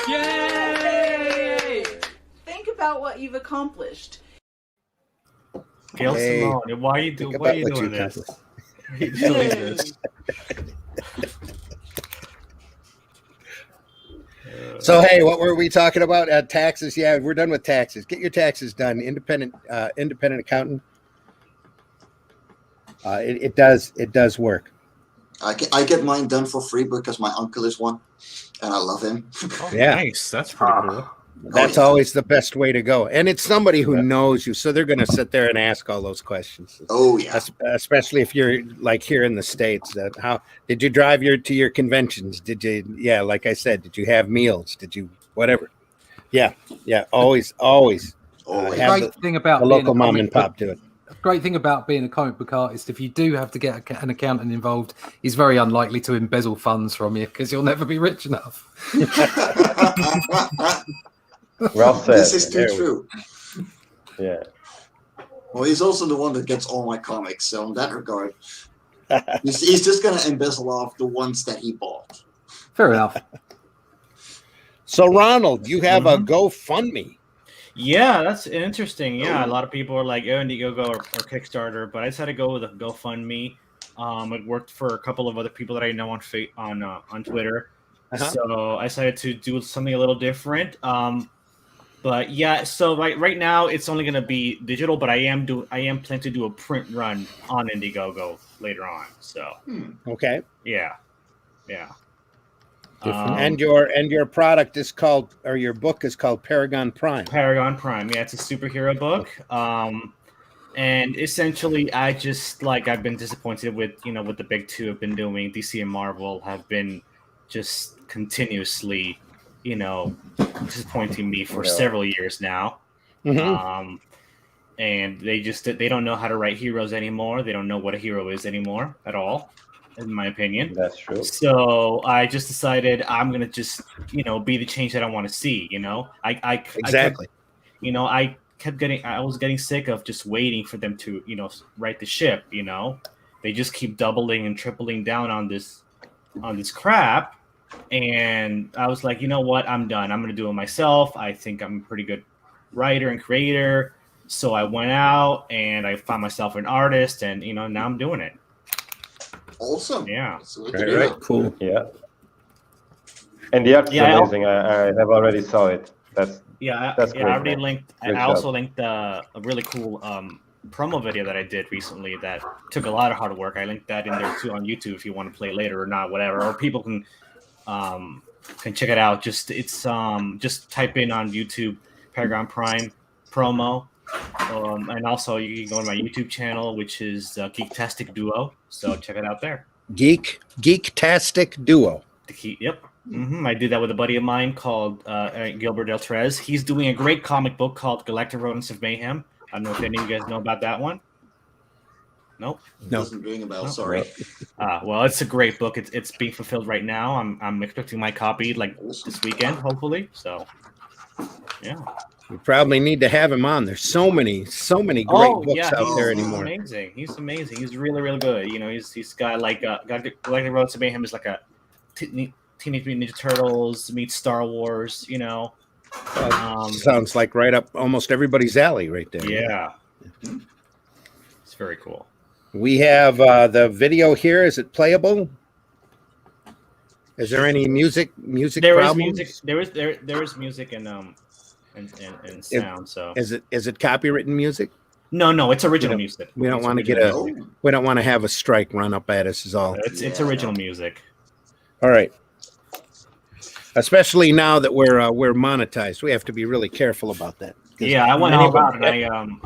Yay! Think about what you've accomplished. Gail Simone, why are you doing this? Why are you doing this? So hey, what were we talking about? Taxes? Yeah, we're done with taxes. Get your taxes done. Independent accountant. It does work. I get mine done for free because my uncle is one, and I love him. Yeah, nice. That's pretty cool. That's always the best way to go. And it's somebody who knows you, so they're going to sit there and ask all those questions. Oh yeah, especially if you're like here in the States. How did you drive to your conventions? Did you? Yeah, like I said, did you have meals? Did you whatever? Yeah. Always Always. have Great thing about the being local a mom comic and pop book- do it. Great thing about being a comic book artist, if you do have to get an accountant involved, he's very unlikely to embezzle funds from you because you'll never be rich enough. Well said. This is too There we true. Yeah. Well, he's also the one that gets all my comics, so in that regard, he's just gonna embezzle off the ones that he bought. Fair enough. So, Ronald, you have a GoFundMe. Yeah, that's interesting. Yeah, a lot of people are like, Indiegogo or Kickstarter, but I decided to go with a GoFundMe. It worked for a couple of other people that I know on Twitter. So I decided to do something a little different. But yeah, so right now it's only going to be digital, but I am planning to do a print run on Indiegogo later on. So Okay. yeah. And your product is called, or your book is called Paragon Prime. Paragon Prime. Yeah, it's a superhero book. And essentially, I've been disappointed with what the big two have been doing. DC and Marvel have been just continuously, disappointing me for several years now. Mm-hmm. And they don't know how to write heroes anymore. They don't know what a hero is anymore at all, in my opinion. That's true. So I just decided I'm gonna just be the change that I want to see. Exactly. I was getting sick of just waiting for them to right the ship. They just keep doubling and tripling down on this crap, and I was like, you know what, I'm done. I'm gonna do it myself. I think I'm a pretty good writer and creator. So I went out and I found myself an artist, and now I'm doing it. Awesome. Yeah. Right. Cool. Yeah. And the art is amazing. I have already saw it. That's great, I already man. linked. Good I also job. linked a really cool promo video that I did recently that took a lot of hard work. I linked that in there too on YouTube if you want to play later or not, whatever. Or people can check it out. Just type in on YouTube Paragon Prime promo. And also you can go to my YouTube channel, which is Geektastic Duo. So check it out there. Geektastic Duo. Yep. I did that with a buddy of mine called Gilbert Deltrez. He's doing a great comic book called Galactic Rodents of Mayhem. I don't know if any of you guys know about that one. Nope. No. Doesn't ring a bell. Sorry. Well, it's a great book. It's being fulfilled right now. I'm expecting my copy this weekend, hopefully. So, yeah. We probably need to have him on. There's so many great books out there anymore. He's amazing. He's really, really good. He's got Galactic Rodents of Mayhem is like a Teenage Mutant Ninja Turtles meets Star Wars. Sounds like right up almost everybody's alley right there. Yeah. It's very cool. We have the video here. Is it playable? Is there any music problems? There is music and sound. So is it copywritten music? No, it's original music. We don't want to have a strike run up at us. Is all. It's original music. All right. Especially now that we're monetized, we have to be really careful about that. Yeah, I went all out, and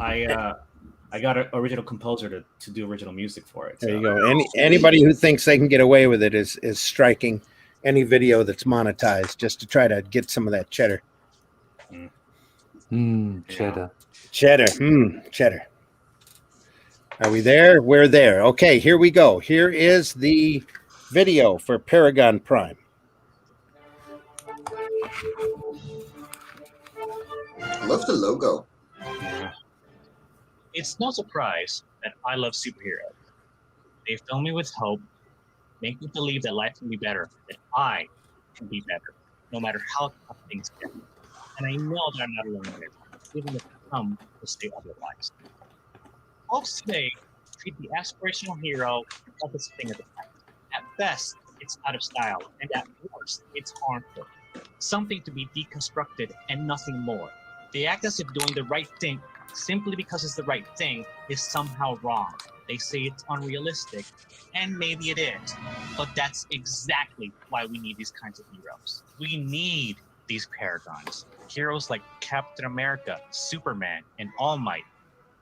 I got an original composer to do original music for it. So. There you go. Anybody who thinks they can get away with it is striking any video that's monetized just to try to get some of that cheddar. Cheddar. Cheddar. Are we there? We're there. Okay, here we go. Here is the video for Paragon Prime. I love the logo. Yeah. It's no surprise that I love superheroes. They fill me with hope, make me believe that life can be better, that I can be better, no matter how tough things get. And I know that I'm not alone in it, even if some will say otherwise. Folks today treat the aspirational hero like it's a thing of the past. At best, it's out of style, and at worst, it's harmful. Something to be deconstructed and nothing more. They act as if doing the right thing simply because it's the right thing is somehow wrong. They say it's unrealistic, and maybe it is. But that's exactly why we need these kinds of heroes. We need these paragons. Heroes like Captain America, Superman, and All Might,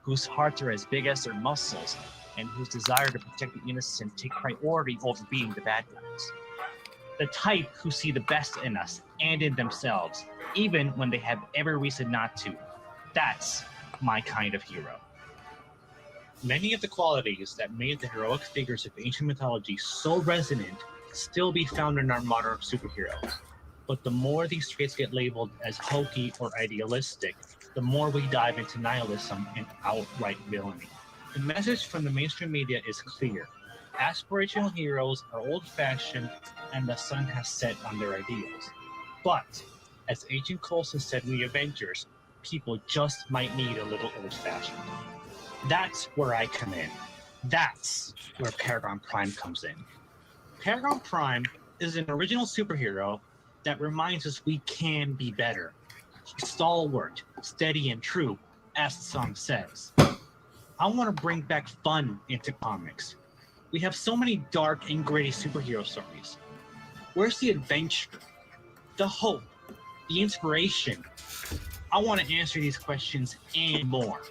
whose hearts are as big as their muscles, and whose desire to protect the innocent take priority over being the bad guys. The type who see the best in us and in themselves, even when they have every reason not to. That's my kind of hero. Many of the qualities that made the heroic figures of ancient mythology so resonant still be found in our modern superheroes. But the more these traits get labeled as hokey or idealistic, the more we dive into nihilism and outright villainy. The message from the mainstream media is clear. Aspirational heroes are old-fashioned and the sun has set on their ideals. But, as Agent Coulson said in The Avengers, people just might need a little old-fashioned. That's where I come in. That's where Paragon Prime comes in. Paragon Prime is an original superhero that reminds us we can be better. He's stalwart, steady, and true, as the song says. I want to bring back fun into comics. We have so many dark and gritty superhero stories. Where's the adventure, the hope, the inspiration? I want to answer these questions and more.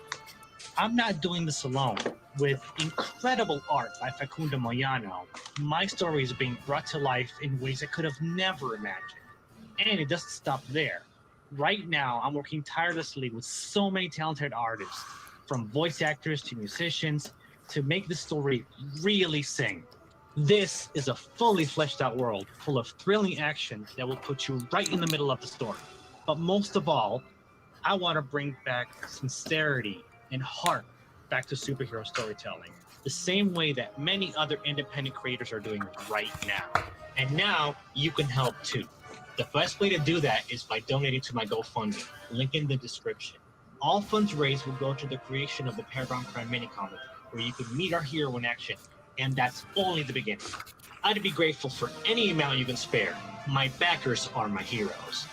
I'm not doing this alone. With incredible art by Facundo Moyano, my story is being brought to life in ways I could have never imagined. And it doesn't stop there. Right now, I'm working tirelessly with so many talented artists, from voice actors to musicians, to make the story really sing. This is a fully fleshed out world full of thrilling action that will put you right in the middle of the story. But most of all, I want to bring back sincerity and heart back to superhero storytelling, the same way that many other independent creators are doing right now. And now you can help too. The best way to do that is by donating to my GoFundMe, link in the description. All funds raised will go to the creation of the Paragon Prime minicomic, where you can meet our hero in action, and that's only the beginning. I'd be grateful for any amount you can spare. My backers are my heroes.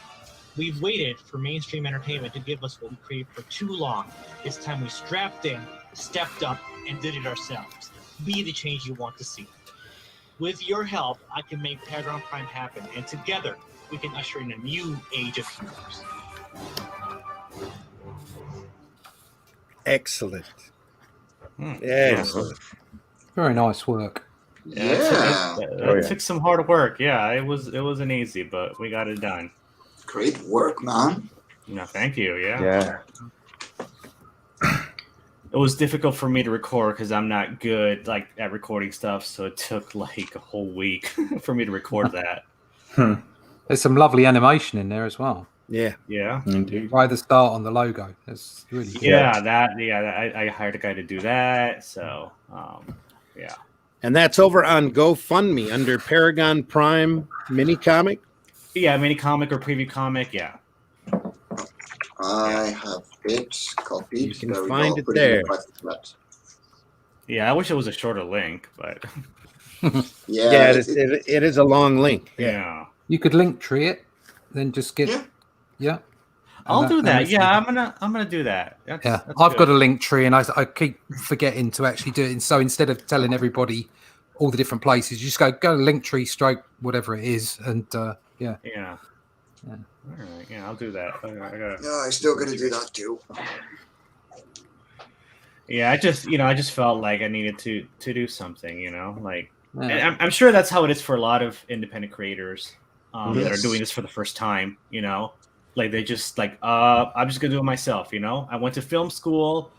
We've waited for mainstream entertainment to give us what we craved for too long. It's time we strapped in, stepped up, and did it ourselves. Be the change you want to see. With your help, I can make Paragon Prime happen, and together, we can usher in a new age of heroes. Excellent. Excellent. Very nice work. It took some hard work. Yeah, it wasn't easy, but we got it done. Great work, man. No, thank you. Yeah. It was difficult for me to record because I'm not good at recording stuff, so it took like a whole week for me to record that. There's some lovely animation in there as well. Yeah. Indeed. Right at the start on the logo. That's really good. I hired a guy to do that. So, yeah. And that's over on GoFundMe under Paragon Prime mini comic. Yeah, mini comic or preview comic. Yeah. I have it copied. You can find it there. Yeah, I wish it was a shorter link, but it is a long link. Yeah. You could link tree it, then just get I'll do that. Yeah, I'm gonna do that. That's I've got a link tree, and I keep forgetting to actually do it. And so instead of telling everybody all the different places, you just go link tree stroke whatever it is, and Yeah. All right. Yeah, I'll do that. I still gotta do that too. Yeah, I just felt like I needed to do something. And I'm sure that's how it is for a lot of independent creators that are doing this for the first time. Like they just I'm just gonna do it myself. I went to film school,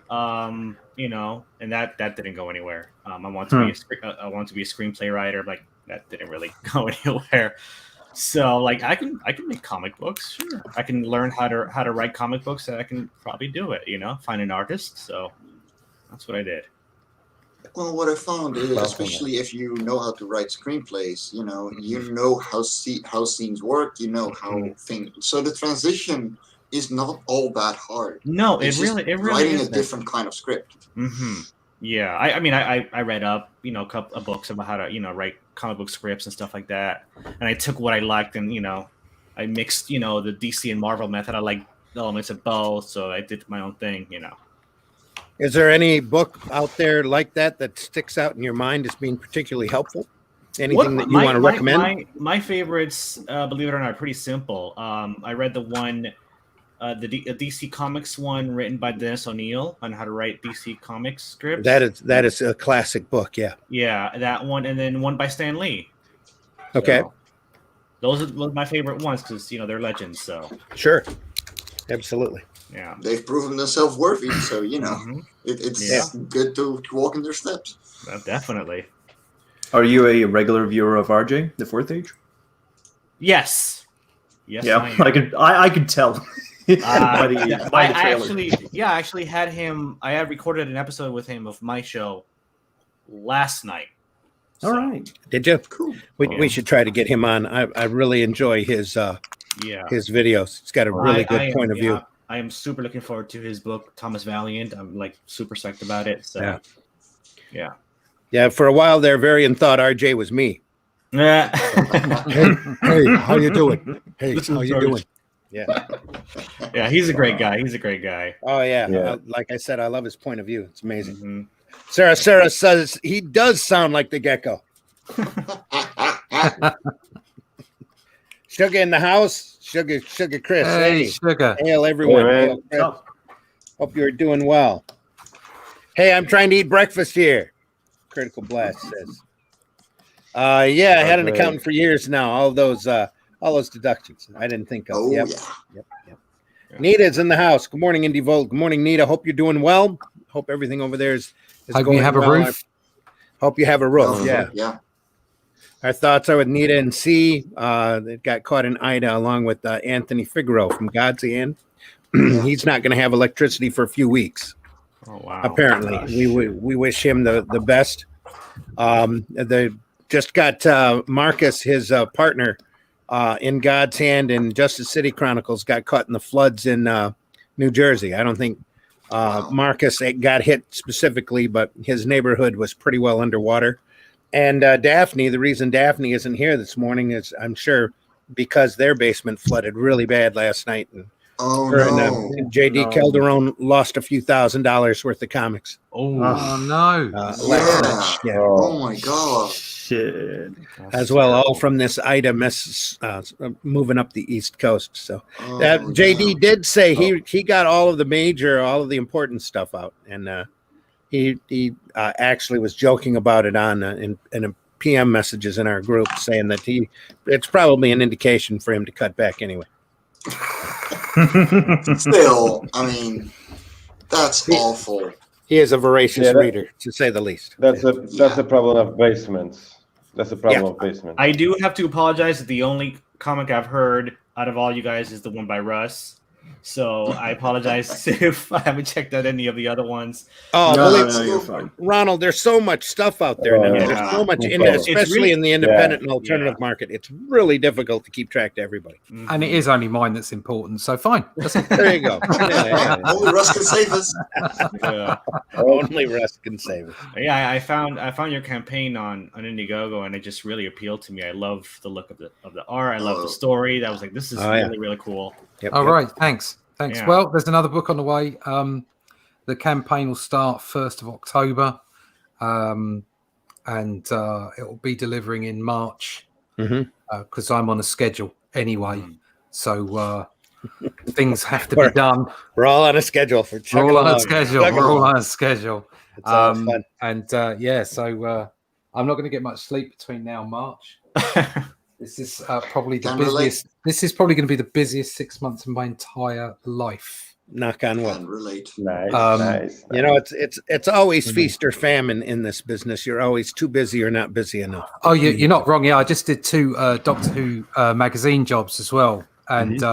and that didn't go anywhere. I want to be a screenplay writer. Like that didn't really go anywhere. So I can make comic books. Sure, I can learn how to write comic books. And I can probably do it. Find an artist. So that's what I did. Well, what I found is, especially if you know how to write screenplays, you know how scenes work, how things. So the transition is not all that hard. No, it really writing isn't. a different kind of script. Mm-hmm. Yeah, I read up, a couple of books about how to, write comic book scripts and stuff like that. And I took what I liked and, I mixed, the DC and Marvel method. I like elements of both, so I did my own thing, Is there any book out there like that sticks out in your mind as being particularly helpful? Anything that you want to recommend? My favorites, believe it or not, are pretty simple. I read the one, the DC Comics one written by Dennis O'Neil on how to write DC Comics scripts. That is a classic book, yeah. Yeah, that one, and then one by Stan Lee. Okay. So, those are my favorite ones because they're legends. So sure, absolutely. Yeah. They've proven themselves worthy, so it's good to walk in their steps. Definitely. Are you a regular viewer of RJ, the Fourth Age? Yes. Yes, Yeah, I could tell. by the I actually had him. I had recorded an episode with him of my show last night. All right. Did you? Cool. We should try to get him on. I really enjoy his videos. He's got a really good point of view. I am super looking forward to his book, Thomas Valiant. I'm like super psyched about it. So yeah. For a while there, Varian thought RJ was me. Yeah. hey, how you doing? Hey, how you doing? Yeah. Yeah, he's a great guy. He's a great guy. Oh yeah. Like I said, I love his point of view. It's amazing. Mm-hmm. Sarah says he does sound like the gecko. Sugar in the house. Sugar Chris. Hey, Sugar. Hail everyone. Hey, Hail, Chris. Hope you're doing well. Hey, I'm trying to eat breakfast here. Critical Blast says. I had an accountant for years now. All those deductions I didn't think of. Yep. Nita's in the house. Good morning, Indie Volt. Good morning, Nita. Hope you're doing well. Hope everything over there is hope going you have well. a roof. Hope you have a roof. Yeah. Our thoughts are with Nita and C. They got caught in Ida along with Anthony Figueroa from God's Hand. He's not going to have electricity for a few weeks. Oh wow! Apparently, we wish him the best. They just got Marcus, his partner, in God's Hand and Justice City Chronicles, got caught in the floods in New Jersey. I don't think Marcus got hit specifically, but his neighborhood was pretty well underwater. And Daphne, the reason Daphne isn't here this morning is, I'm sure, because their basement flooded really bad last night. And JD Calderon lost a few $1,000s worth of comics. Oh no! Oh my god! Shit. As well, all from this Ida mess moving up the East Coast. So JD did say he got all of the important stuff out, and he actually was joking about it on in a PM messages in our group, saying that it's probably an indication for him to cut back anyway. Still, I mean, that's awful. He is a voracious reader, to say the least. That's the problem of basements. That's the problem of basements. I do have to apologize. The only comic I've heard out of all you guys is the one by Russ. So I apologize if I haven't checked out any of the other ones. Oh, you're fine. Ronald, there's so much stuff out there now. There's so much, especially in the independent and alternative market. It's really difficult to keep track to everybody. And it is only mine that's important. So fine. There you go. Only Russ can save us. Only Russ can save us. Yeah, I found your campaign on Indiegogo, and it just really appealed to me. I love the look of the art. I love the story. That was like, this is really cool. Right, thanks. Yeah. Well, there's another book on the way. The campaign will start 1st of October, and it will be delivering in March because I'm on a schedule anyway. So things have to be done. We're all on a schedule for We're all on a schedule. It's all fun. And so I'm not going to get much sleep between now and March. This is probably the busiest. This is probably going to be the busiest 6 months of my entire life. Knock on wood. Nice. You know, it's always feast or famine in this business. You're always too busy or not busy enough. Oh, you're not wrong. Yeah, I just did 2 Doctor Who magazine jobs as well, and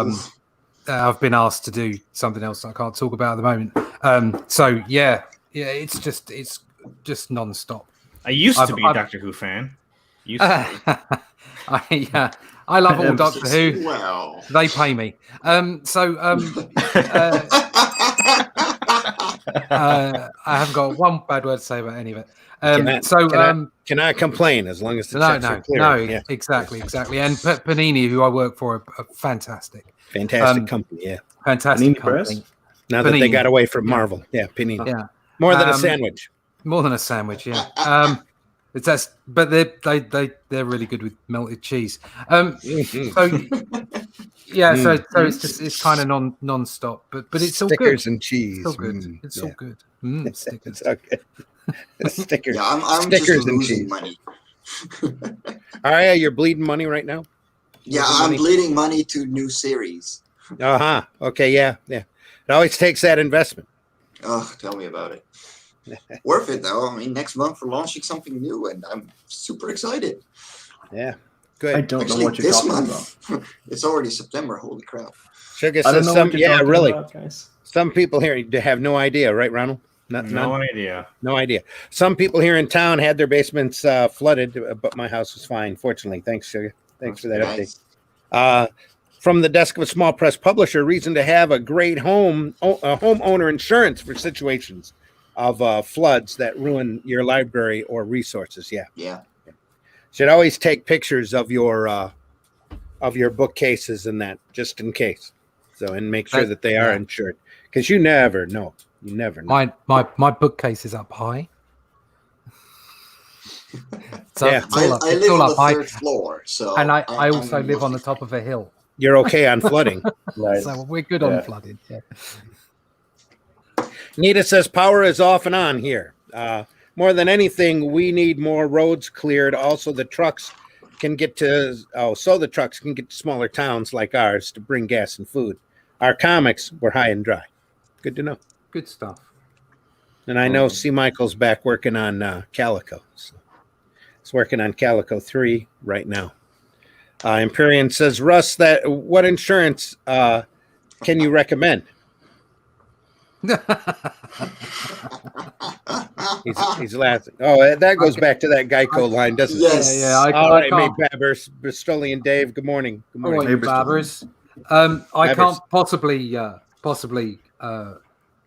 I've been asked to do something else I can't talk about at the moment. So it's just non-stop. I used to be a Doctor Who fan. I love all Doctor Who. Wow. They pay me. I haven't got one bad word to say about any of it. Can I complain as long as the checks are clear? No, exactly. And Panini, who I work for, are fantastic. Fantastic company, yeah. Fantastic Panini company. Press? Now that they got away from Marvel, Panini. Yeah, more than a sandwich. More than a sandwich, yeah. But they're really good with melted cheese. So it's kind of non-stop, but it's all good. Stickers and cheese. It's all good. It's all good. Stickers. It's okay. Stickers. Yeah, I'm Stickers just and losing cheese. money. All right, you're bleeding money right now. Yeah, I'm bleeding money to new series. Okay, yeah. It always takes that investment. Oh, tell me about it. Worth it though. I mean, next month we're launching something new, and I'm super excited. Yeah, good. I don't Actually, know what you're this talking month, about. it's already September. Holy crap! Sugar I says don't know some. what you're Yeah, talking really. about, guys. Some people here have no idea, right, Ronald? No idea. No idea. Some people here in town had their basements flooded, but my house was fine. Fortunately, thanks, Sugar. Thanks for that Nice. update. From the desk of a small press publisher, reason to have a great homeowner insurance for situations of floods that ruin your library or resources. Yeah. Should always take pictures of your bookcases and that, just in case. So, and make sure that they are insured, because you never know. You never know. My bookcase is up high. So Yeah. it's all up, I it's live all on up the high. third floor, so And I also I'm live on the lucky. top of a hill. You're okay on flooding. Nice. So we're good on flooding. Yeah. Nita says power is off and on here. More than anything, we need more roads cleared. Also, the trucks can get to smaller towns like ours to bring gas and food. Our comics were high and dry. Good to know. Good stuff. And I know C. Michael's back working on Calico. So he's working on Calico 3 right now. Empyrean says, Russ, what insurance can you recommend? He's laughing. Oh, that goes back to that Geico line, doesn't it? Yes. All right, mate, Babbers, Bristolian Dave. Good morning. Good All morning. right, Babbers. I can't possibly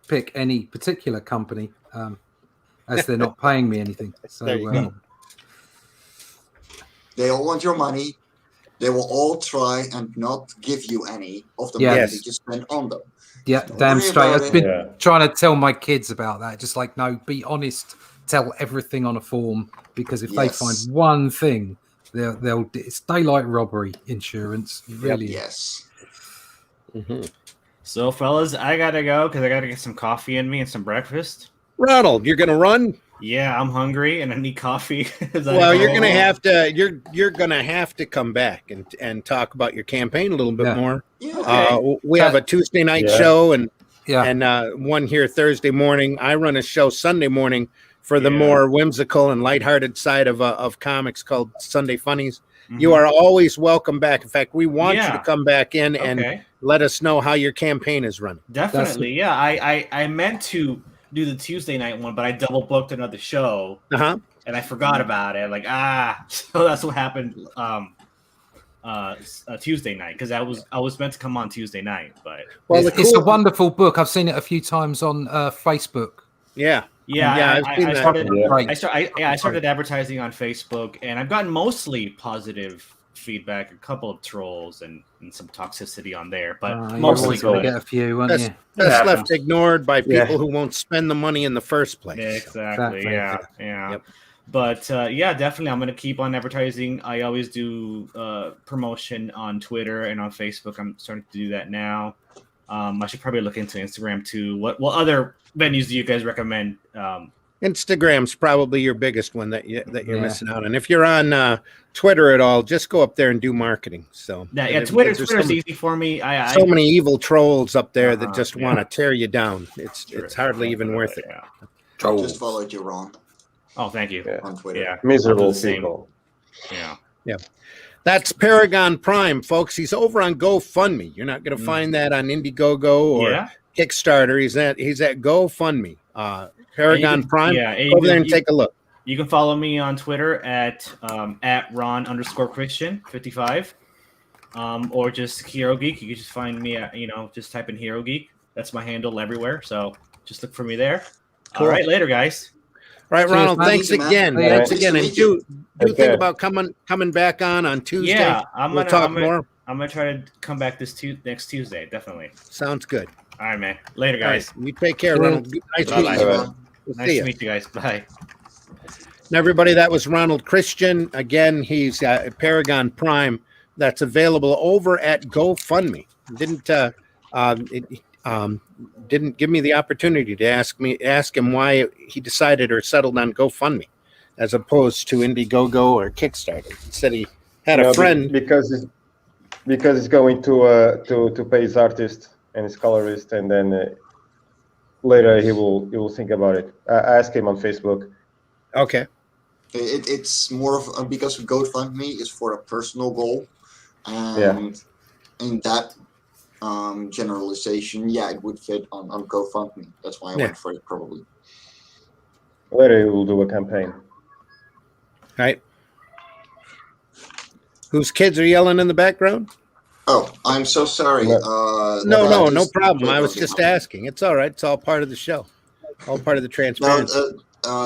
pick any particular company as they're not paying me anything. So There you go. They all want your money. They will all try and not give you any of the Yes. money that you spend on them. yeah, Don't damn worry straight. about I've it. been trying to tell my kids about that. Just like, no, be honest. Tell everything on a form, because if they Yes. find one thing, they'll it's daylight robbery insurance. It really is. Yes. So, fellas, I gotta go because I gotta get some coffee in me and some breakfast. Ronald, you're gonna run? Yeah, I'm hungry and I need coffee. Well, you're gonna have to. You're gonna have to come back and talk about your campaign a little bit more. Yeah. We have a Tuesday night show and Yeah. one here Thursday morning. I run a show Sunday morning for the more whimsical and lighthearted side of comics called Sunday Funnies. You are always welcome back. In fact, we want you to come back in and let us know how your campaign is running. Definitely, yeah. I meant to do the Tuesday night one, but I double booked another show, and I forgot about it. Like so that's what happened. Tuesday night, because I was meant to come on Tuesday night, but It's a wonderful book. I've seen it a few times on Facebook. I started advertising on Facebook, and I've gotten mostly positive feedback, a couple of trolls and some toxicity on there, but mostly going to get a few, aren't you? That's left ignored by people who won't spend the money in the first place. Exactly. Yeah. Yep. But definitely, I'm going to keep on advertising. I always do promotion on Twitter and on Facebook. I'm starting to do that now. I should probably look into Instagram too. What other venues do you guys recommend? Instagram's probably your biggest one that you're missing out on. If you're on Twitter at all, just go up there and do marketing. So Twitter's easy for me. So many evil trolls up there that just want to tear you down. It's hardly even worth it. I just followed you, Ron. Oh, thank you. On Twitter. Yeah. Miserable people. Yeah. That's Paragon Prime, folks. He's over on GoFundMe. You're not going to find that on Indiegogo or Kickstarter. He's at GoFundMe. Paragon Prime. Yeah, over there and take a look. You can follow me on Twitter at Ron_Christian55, or just Hero Geek. You can just find me at just type in Hero Geek. That's my handle everywhere. So just look for me there. Cool. All right, later, guys. All right, Ronald. Thanks again. Thanks again. And do think about coming back on Tuesday. Yeah, we'll talk more. I'm gonna try to come back next Tuesday. Definitely. Sounds good. All right, man. Later, guys. Right, you take care, Ronald. Nice meeting you. Nice to meet you guys. Bye. And everybody, that was Ronald Christian. Again, he's Paragon Prime. That's available over at GoFundMe. Didn't give me the opportunity to ask him why he decided or settled on GoFundMe as opposed to Indiegogo or Kickstarter. He said he had a friend because it's going to pay his artist and his colorist, and then later he will think about it. I asked him on Facebook. Okay. It's more of because GoFundMe is for a personal goal, and in that generalization, it would fit on GoFundMe. That's why I went for it probably. Later he will do a campaign. Right. Whose kids are yelling in the background? Oh, I'm so sorry. No problem. I was just asking. It's all right. It's all part of the show. All part of the transparency.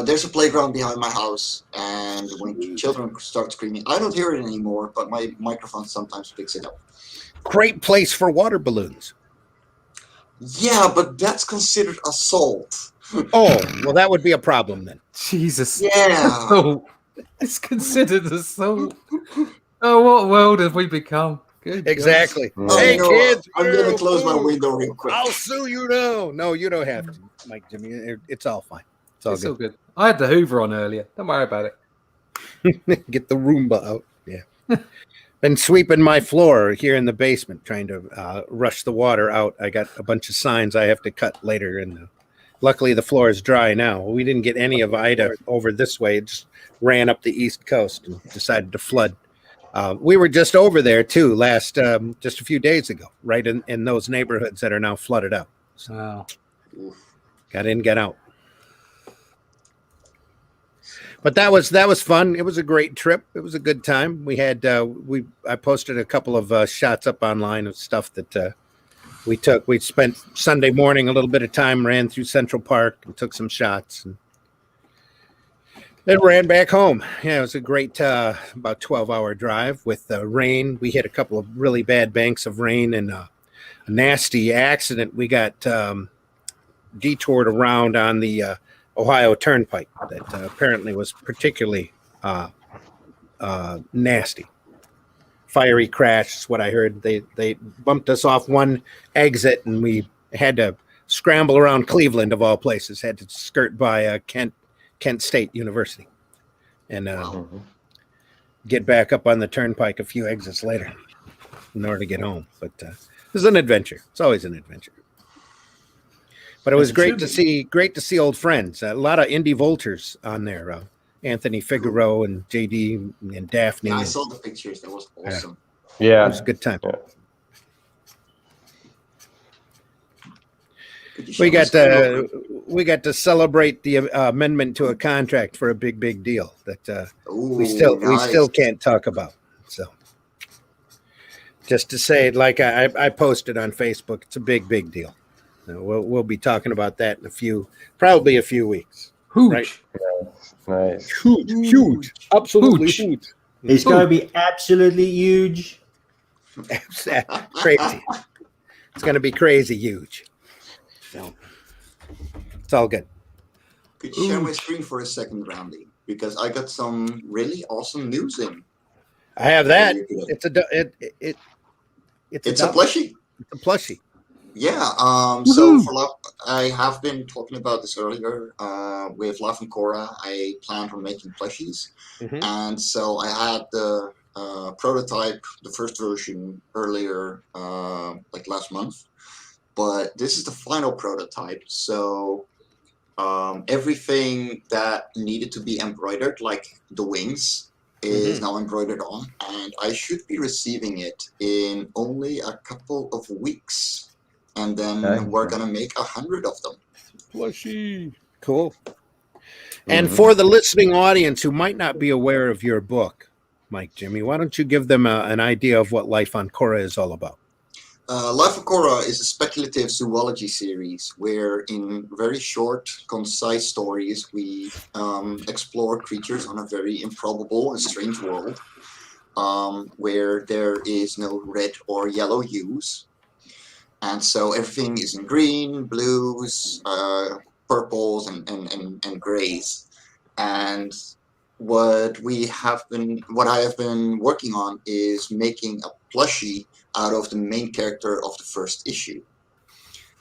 There's a playground behind my house, and when children start screaming, I don't hear it anymore, but my microphone sometimes picks it up. Great place for water balloons. Yeah, but that's considered assault. Oh, well, that would be a problem then. Jesus. Yeah. Oh, it's considered assault. Oh, what world have we become? Good exactly. God. Hey, kids. I'm going to close my window real quick. I'll sue you now. No, you don't have to, Mike Jimmy. It's all fine. It's all good. I had the Hoover on earlier. Don't worry about it. Get the Roomba out. Yeah. Been sweeping my floor here in the basement, trying to rush the water out. I got a bunch of signs I have to cut later, and luckily the floor is dry now. We didn't get any of Ida over this way. It just ran up the East Coast and decided to flood. We were just over there too just a few days ago, right in those neighborhoods that are now flooded out. So, wow. Got in, get out. But that was fun. It was a great trip. It was a good time. We had I posted a couple of shots up online of stuff that we took. We spent Sunday morning a little bit of time, ran through Central Park and took some shots, and then ran back home. Yeah, it was a great about 12-hour drive with rain. We hit a couple of really bad banks of rain and a nasty accident. We got detoured around on the Ohio Turnpike that apparently was particularly nasty. Fiery crash is what I heard. They bumped us off one exit, and we had to scramble around Cleveland, of all places. Had to skirt by Kent State University and get back up on the turnpike a few exits later in order to get home. But it was an adventure. It's always an adventure. But it was great to see old friends. A lot of indie vultures on there. Anthony Figueroa and JD and Daphne. Yeah, I saw the pictures. That was awesome. Yeah, it was a good time. Yeah. We got to celebrate the amendment to a contract for a big deal that we still can't talk about. So just to say it, like I posted on Facebook, it's a big deal. We'll be talking about that in probably a few weeks. Huge. Right? Nice. Huge. Absolutely huge. It's going to be absolutely huge. Crazy. It's going to be crazy huge. So it's all good. Could you share my screen for a second, Randy? Because I got some really awesome news in. I have that. It's a plushie. It's a plushie. Yeah. So I have been talking about this earlier with Laugh and Korra. I planned on making plushies, and so I had the prototype, the first version earlier, like last month. But this is the final prototype. So everything that needed to be embroidered, like the wings, is now embroidered on, and I should be receiving it in only a couple of weeks. And then we're going to make 100 of them. Plushie. Cool. And for the listening audience who might not be aware of your book, Mike Jimmy, why don't you give them an idea of what Life on Korra is all about? Life on Korra is a speculative zoology series where in very short, concise stories, we explore creatures on a very improbable and strange world where there is no red or yellow hues. And so everything is in green, blues, purples, and grays. And what I have been working on is making a plushie out of the main character of the first issue.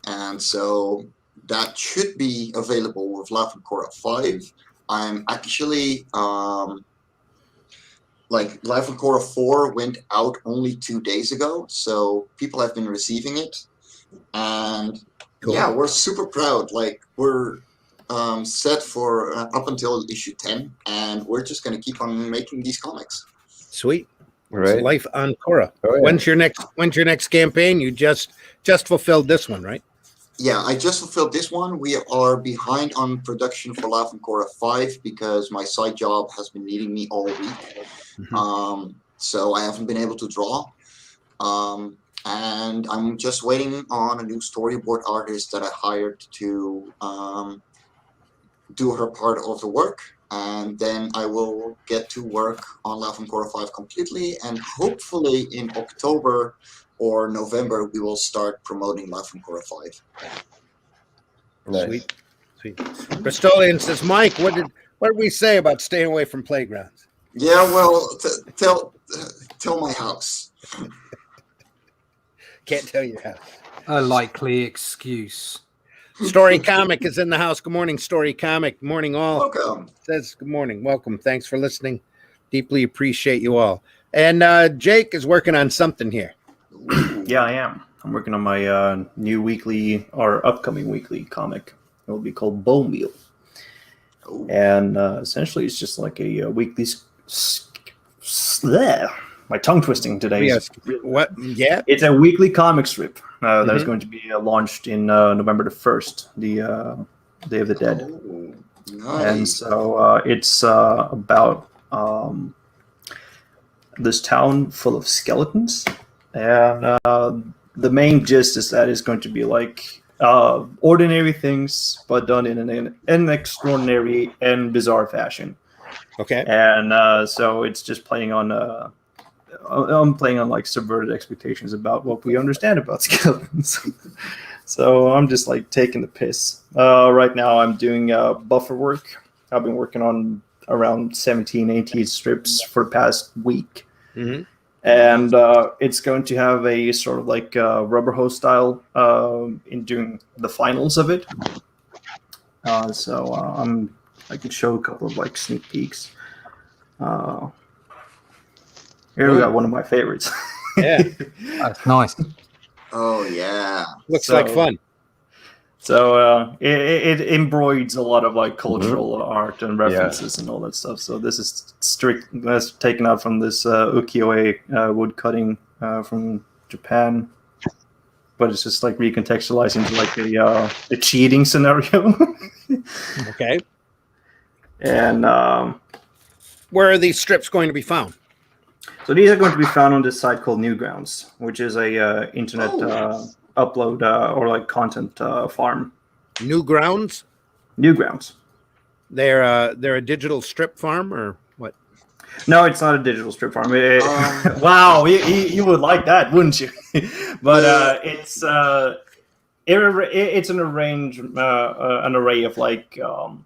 And so that should be available with Life on Korra 5. I'm actually like Life on Korra 4 went out only 2 days ago, so people have been receiving it. And Cool. yeah, we're super proud. Like we're set for up until issue 10, and we're just going to keep on making these comics. Sweet. Right. It's life on Korra. Oh, yeah. When's your next campaign? You just fulfilled this one, right? Yeah, I just fulfilled this one. We are behind on production for Life on Korra 5 because my side job has been needing me all week. So I haven't been able to draw. And I'm just waiting on a new storyboard artist that I hired to do her part of the work. And then I will get to work on Life on Korra 5 completely. And hopefully in October or November, we will start promoting Life on Korra 5. Nice. Sweet. Bristolian says, Mike, what did we say about staying away from playgrounds? Yeah, well, tell my house. Can't tell your house. A likely excuse. Story Comic is in the house. Good morning, Story Comic. Morning, all. Welcome. Says good morning. Welcome. Thanks for listening. Deeply appreciate you all. And Jake is working on something here. Yeah, I am. I'm working on my new weekly or upcoming weekly comic. It will be called Bone Meal. And essentially, it's just like a weekly. My tongue twisting today. Yes. What? Yeah. It's a weekly comic strip that is going to be launched in November the 1st, the Day of the Dead. Oh, nice. And so it's about this town full of skeletons. And the main gist is that it's going to be like ordinary things, but done in an extraordinary and bizarre fashion. Okay. And so it's just playing on I'm playing on like subverted expectations about what we understand about skeletons. So I'm just like taking the piss. Right now I'm doing buffer work. I've been working on around 17, 18 strips for the past week. Mm-hmm. And it's going to have a sort of like rubber hose style in doing the finals of it. So I can show a couple of like sneak peeks. Here we got one of my favorites. Yeah. That's nice. Oh, yeah. Looks like fun. So it embroids a lot of like cultural art and references and all that stuff. So this is that's taken out from this ukiyo-e wood cutting from Japan, but it's just like recontextualized into like a cheating scenario. Okay. And where are these strips going to be found? So these are going to be found on this site called Newgrounds, which is a internet upload or like content farm. Newgrounds? Newgrounds. They're a digital strip farm or what? No, it's not a digital strip farm. Wow, you would like that, wouldn't you? But it's an array of like how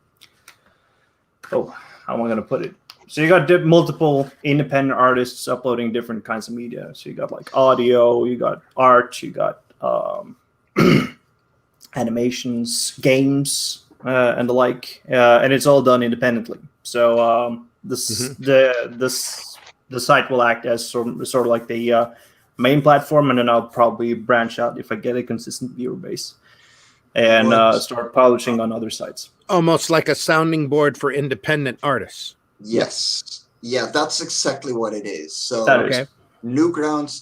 am I going to put it? So you got multiple independent artists uploading different kinds of media. So you got like audio, you got art, you got animations, games, and the like, and it's all done independently. So the site will act as sort of like the main platform, and then I'll probably branch out if I get a consistent viewer base and start publishing on other sites. Almost like a sounding board for independent artists. Yes. Yeah, that's exactly what it is. So okay. Newgrounds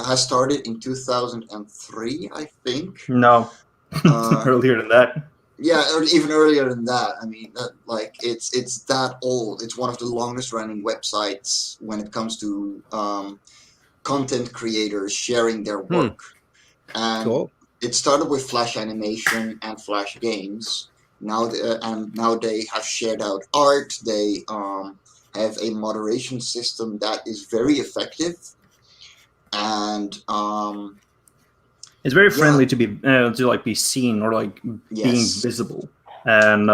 has started in 2003, I think. No, earlier than that. Yeah, or even earlier than that. I mean, it's that old. It's one of the longest running websites when it comes to content creators sharing their work. And cool. It started with Flash animation and Flash games. Now they have shared out art. They have a moderation system that is very effective, and it's very friendly to be seen or like being visible, and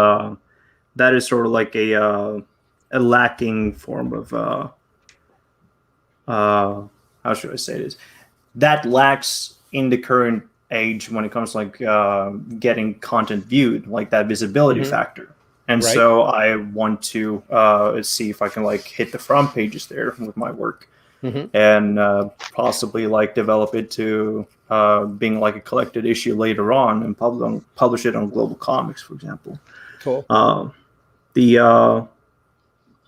that is sort of like a lacking form of how should I say this? That lacks in the current age when it comes to like getting content viewed, like that visibility factor. And so I want to see if I can like hit the front pages there with my work, and possibly like develop it to being like a collected issue later on and publish it on Global Comics, for example. Cool.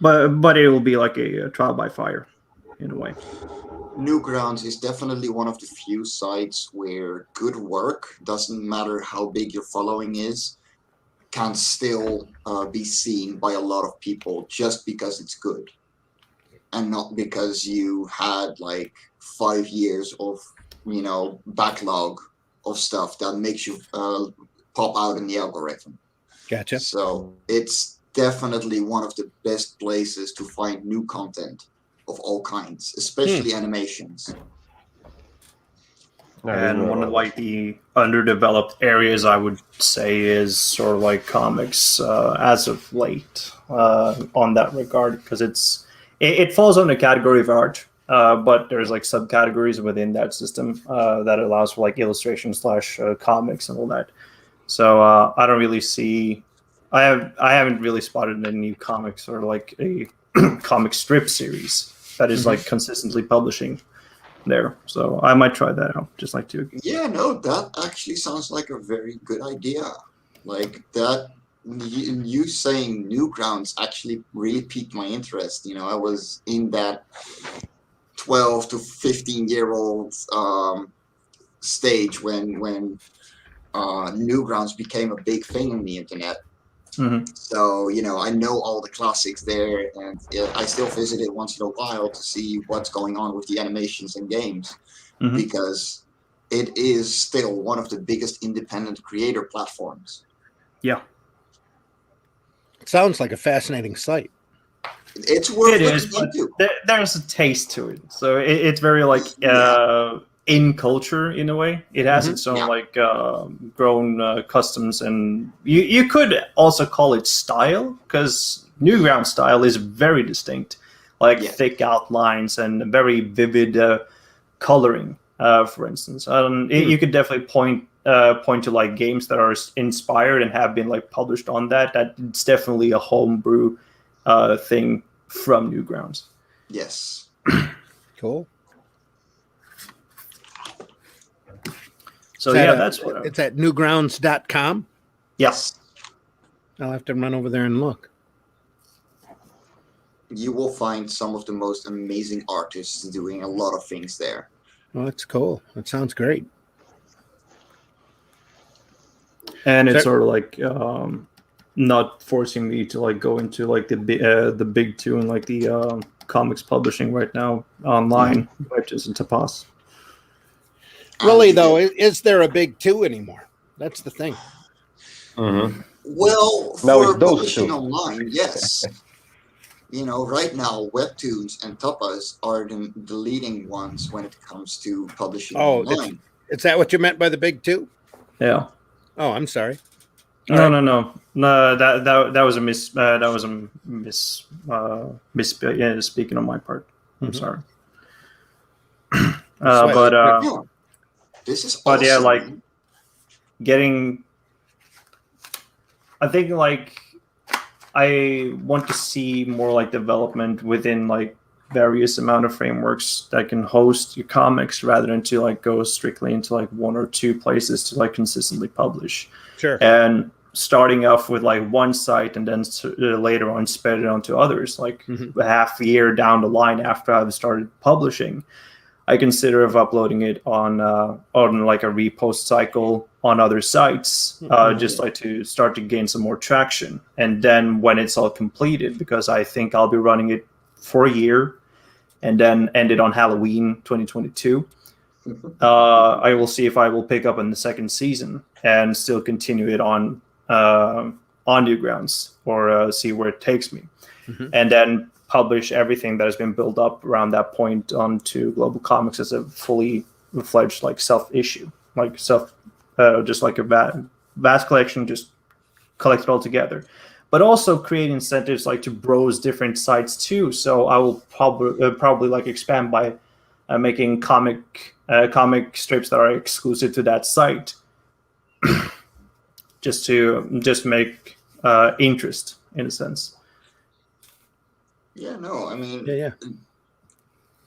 But it will be like a trial by fire in a way. Newgrounds is definitely one of the few sites where good work, doesn't matter how big your following is, can still be seen by a lot of people just because it's good. And not because you had like 5 years of, backlog of stuff that makes you pop out in the algorithm. Gotcha. So it's definitely one of the best places to find new content of all kinds, especially animations. And one of like the underdeveloped areas I would say is sort of like comics as of late on that regard, because it falls under the category of art, but there's like subcategories within that system that allows for like illustration / comics and all that. So I don't really see. I haven't really spotted any new comics or like a comic strip series that is like consistently publishing there. So I might try that out, just like to. Yeah, no, that actually sounds like a very good idea. Like that, you saying Newgrounds actually really piqued my interest. I was in that 12 to 15-year-old stage when Newgrounds became a big thing on the internet. Mm-hmm. So, I know all the classics there, and I still visit it once in a while to see what's going on with the animations and games, because it is still one of the biggest independent creator platforms. Yeah. It sounds like a fascinating site. It's worth looking into. There's a taste to it. So it's very like in culture in a way. It has its own like grown customs, and you could also call it style, because Newground style is very distinct, like thick outlines and very vivid coloring. For instance, you could definitely point to like games that are inspired and have been like published on that. It's definitely a homebrew thing from Newgrounds. Yes. Cool. So that's what it's at newgrounds.com. Yes. I'll have to run over there and look. You will find some of the most amazing artists doing a lot of things there. Oh, that's cool. That sounds great. And it's sort of like not forcing me to like go into like the big two and like the comics publishing right now online, which isn't to pass. Really, though, is there a big two anymore? That's the thing. Well, for publishing online, yes. Right now, webtoons and tapas are the leading ones when it comes to publishing online. Is that what you meant by the big two? Yeah. Oh, I'm sorry. No. That was a misspeaking on my part. I'm sorry. This is but yeah, like getting. I think like I want to see more like development within like various amount of frameworks that can host your comics, rather than to like go strictly into like one or two places to like consistently publish. Sure. And starting off with like one site and then later on spread it onto others, like a half year down the line after I've started publishing, I consider of uploading it on like a repost cycle on other sites, just like to start to gain some more traction. And then when it's all completed, because I think I'll be running it for a year and then end it on Halloween 2022, I will see if I will pick up in the second season and still continue it on Newgrounds, or see where it takes me, and then publish everything that has been built up around that point onto Global Comics as a fully fledged like self-issue, like just like a vast collection, just collect it all together. But also create incentives like to browse different sites too. So I will probably like expand by making comic strips that are exclusive to that site, just make interest in a sense. Yeah, no, I mean, yeah.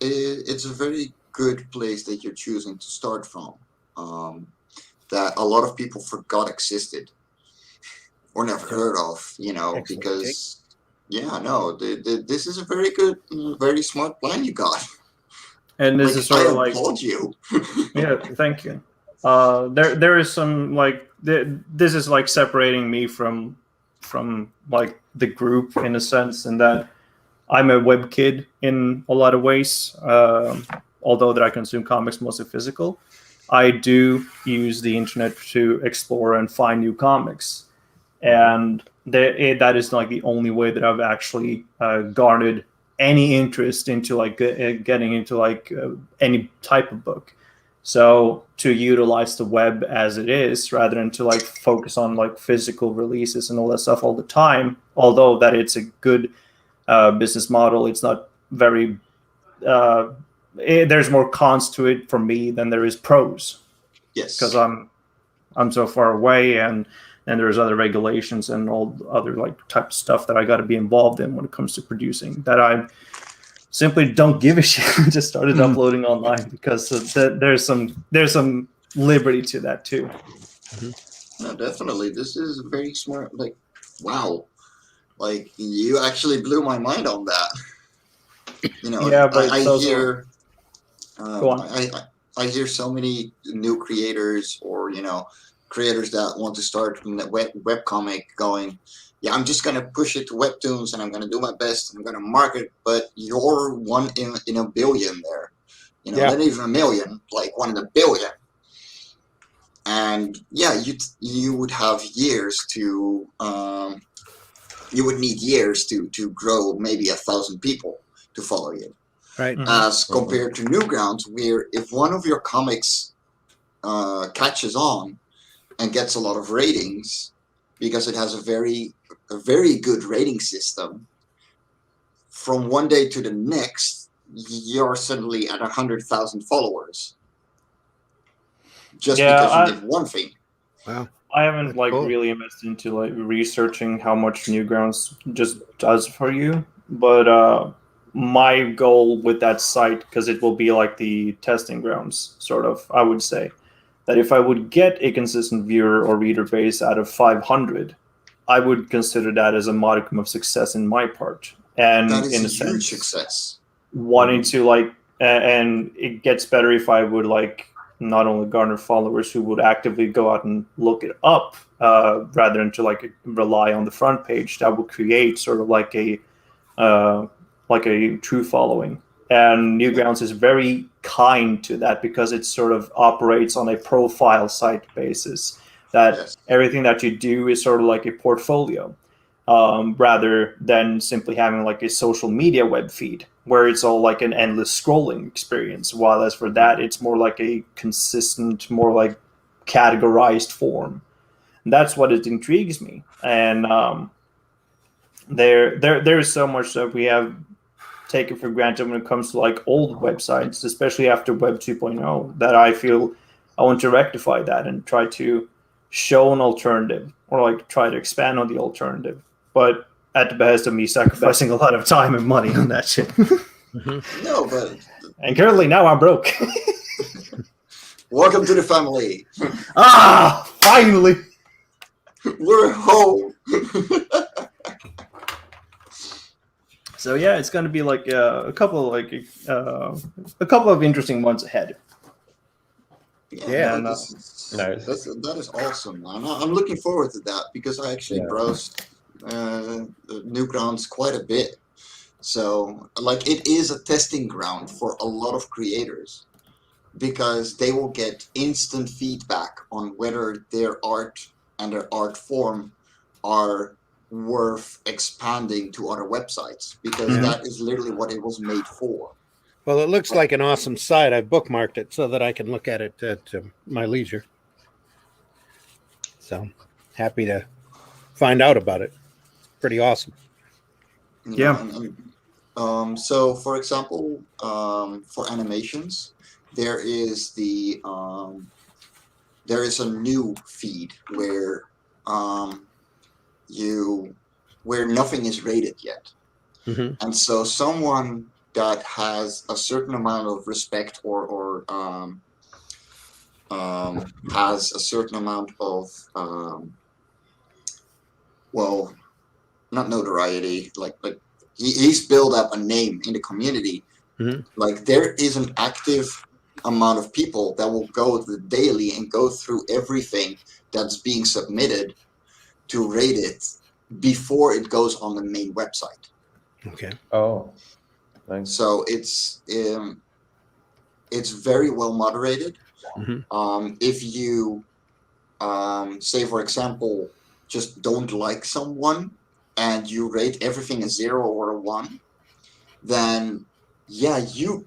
It's a very good place that you're choosing to start from. that a lot of people forgot existed or never heard of, Excellent because this is a very good, very smart plan you got. And this is sort of like, applaud you. yeah, thank you. There is some like this is like separating me from like the group in a sense, in that I'm a web kid in a lot of ways. Although that I consume comics mostly physical, I do use the internet to explore and find new comics, and that is like the only way that I've actually garnered any interest into like getting into like any type of book. So to utilize the web as it is, rather than to like focus on like physical releases and all that stuff all the time, although that it's a good business model, it's not very there's more cons to it for me than there is pros. Yes, because I'm so far away, and there's other regulations and all other like type of stuff that I got to be involved in when it comes to producing, that I simply don't give a shit. I just started uploading online because there's some liberty to that too. No, definitely. This is very smart. Like, wow, like you actually blew my mind on that. Yeah, but I hear. Go on. I hear so many new creators, or creators that want to start webcomic going, yeah, I'm just gonna push it to webtoons and I'm gonna do my best and I'm gonna market, but you're one in a billion there, not even a million, like one in a billion. And yeah, you would have years to you would need years to grow maybe 1,000 people to follow you. Right. As compared to Newgrounds, where if one of your comics catches on and gets a lot of ratings, because it has a very good rating system, from one day to the next, you're suddenly at 100,000 followers. Just because you did one thing. Wow. I haven't really invested into like researching how much Newgrounds just does for you, but my goal with that site, because it will be like the testing grounds, sort of, I would say, that if I would get a consistent viewer or reader base out of 500, I would consider that as a modicum of success in my part. And that is in a huge sense, success. Wanting to like, and it gets better if I would like not only garner followers who would actively go out and look it up, rather than to like rely on the front page. That would create sort of like a true following. And Newgrounds is very kind to that, because it sort of operates on a profile site basis, that everything that you do is sort of like a portfolio, rather than simply having like a social media web feed where it's all like an endless scrolling experience. While as for that, it's more like a consistent, more like categorized form. And that's what it intrigues me. And there is so much that we have taken for granted when it comes to like old websites, especially after Web 2.0, that I feel I want to rectify that and try to show an alternative, or like try to expand on the alternative, but at the behest of me sacrificing a lot of time and money on that shit. No, but and currently now I'm broke. Welcome to the family. Finally, we're home. So yeah, it's going to be like a couple of interesting months ahead. Yeah, that is awesome, man. I'm looking forward to that, because I actually browsed Newgrounds quite a bit. So like, it is a testing ground for a lot of creators, because they will get instant feedback on whether their art and their art form are worth expanding to other websites, because that is literally what it was made for. Well, it looks like an awesome site. I bookmarked it so that I can look at it at my leisure. So happy to find out about it. It's pretty awesome. So for example, for animations, there is a new feed where where nothing is rated yet. And so someone that has a certain amount of respect or has a certain amount of well, not notoriety, like he's built up a name in the community. Like there is an active amount of people that will go to the daily and go through everything that's being submitted to rate it before it goes on the main website. Okay. Oh, nice. So it's very well moderated. If you say, for example, just don't like someone and you rate everything a 0 or a 1, then yeah, you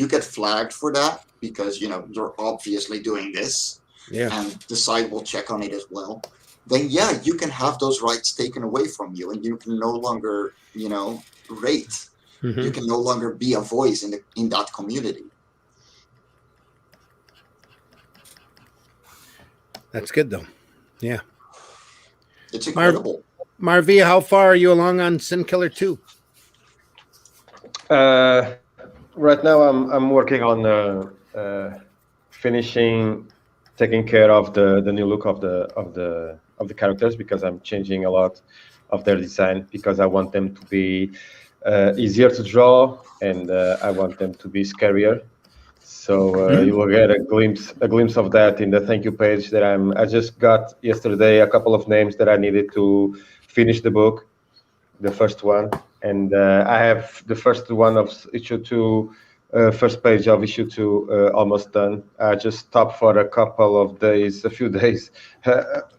get flagged for that because you're obviously doing this, and the site will check on it as well. Then yeah, you can have those rights taken away from you, and you can no longer rate. You can no longer be a voice in that community. That's good though. Yeah. It's incredible. Marvi, how far are you along on Sin Killer 2? Right now, I'm working on finishing, taking care of the new look of the characters, because I'm changing a lot of their design, because I want them to be easier to draw, and I want them to be scarier. So you will get a glimpse of that in the thank you page that I just got yesterday. A couple of names that I needed to finish the book, the first one, and I have the first one of issue 2, first page of issue 2 almost done. I just stopped for a couple of days, a few days,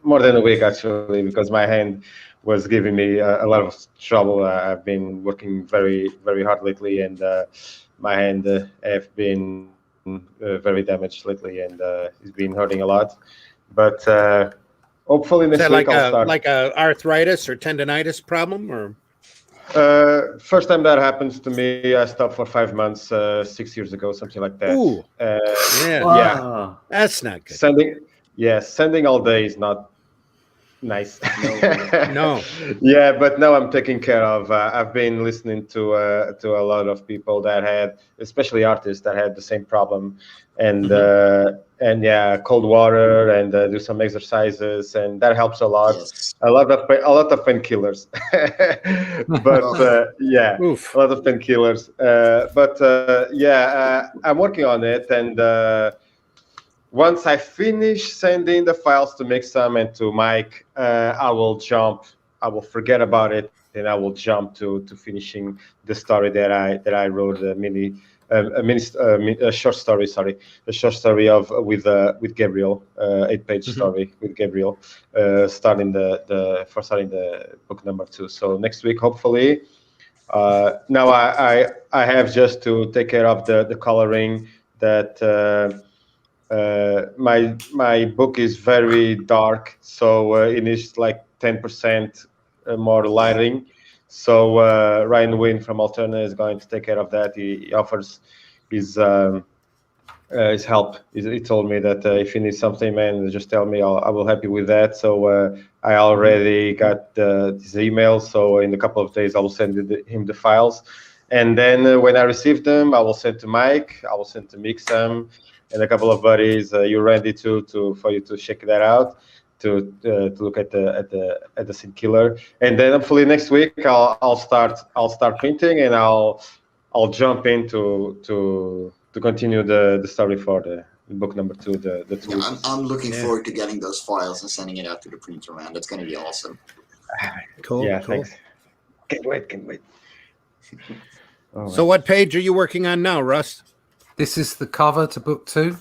more than a week actually, because my hand was giving me a lot of trouble. I've been working very, very hard lately, and my hand have been very damaged lately, and it's been hurting a lot. But hopefully next week I'll start. Like a arthritis or tendonitis problem, or? First time that happens to me, I stopped for 5 months 6 years ago, something like that. Ooh, yeah, that's not good. Sending all day is not nice. No. Yeah, but now I'm taking care of. I've been listening to a lot of people that had, especially artists that had the same problem, and yeah, cold water and do some exercises, and that helps a lot. Yes. A lot of painkillers, but yeah, Oof. a lot of painkillers. I'm working on it, and once I finish sending the files to Mixum and to Mike, I will forget about it, and I will jump to finishing the story that I wrote, a short story with Gabriel, 8-page story with Gabriel, starting the book number 2. So next week, hopefully. Now I have just to take care of the coloring. That my book is very dark, so it needs like 10% more lighting. So Ryan Wynn from Alterna is going to take care of that. He offers his help. He told me that if you need something, man, just tell me. I will help you with that. So I already got his email. So in a couple of days, I will send him the files. And then when I receive them, I will send to Mike. I will send to Mixum and a couple of buddies. You're ready for you to check that out, to look at the Sin Killer, and then hopefully next week I'll start printing, and I'll jump in to continue the story for the book number 2. The 2. Yeah, I'm looking forward to getting those files and sending it out to the printer, man. That's going to be awesome. Cool. Yeah, cool. thanks. Can't wait. So what page are you working on now, Russ? This is the cover to book 2.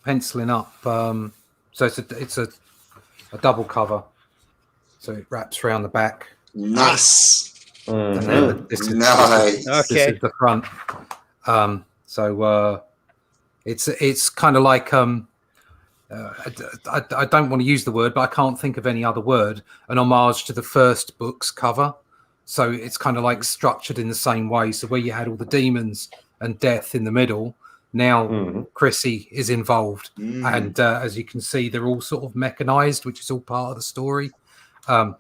Penciling up. So it's a double cover. So it wraps around the back. Nice. And then this is the front. So it's kind of like I don't want to use the word, but I can't think of any other word. An homage to the first book's cover. So it's kind of like structured in the same way. So where you had all the demons and death in the middle, now Chrissy is involved. And as you can see, they're all sort of mechanized, which is all part of the story. And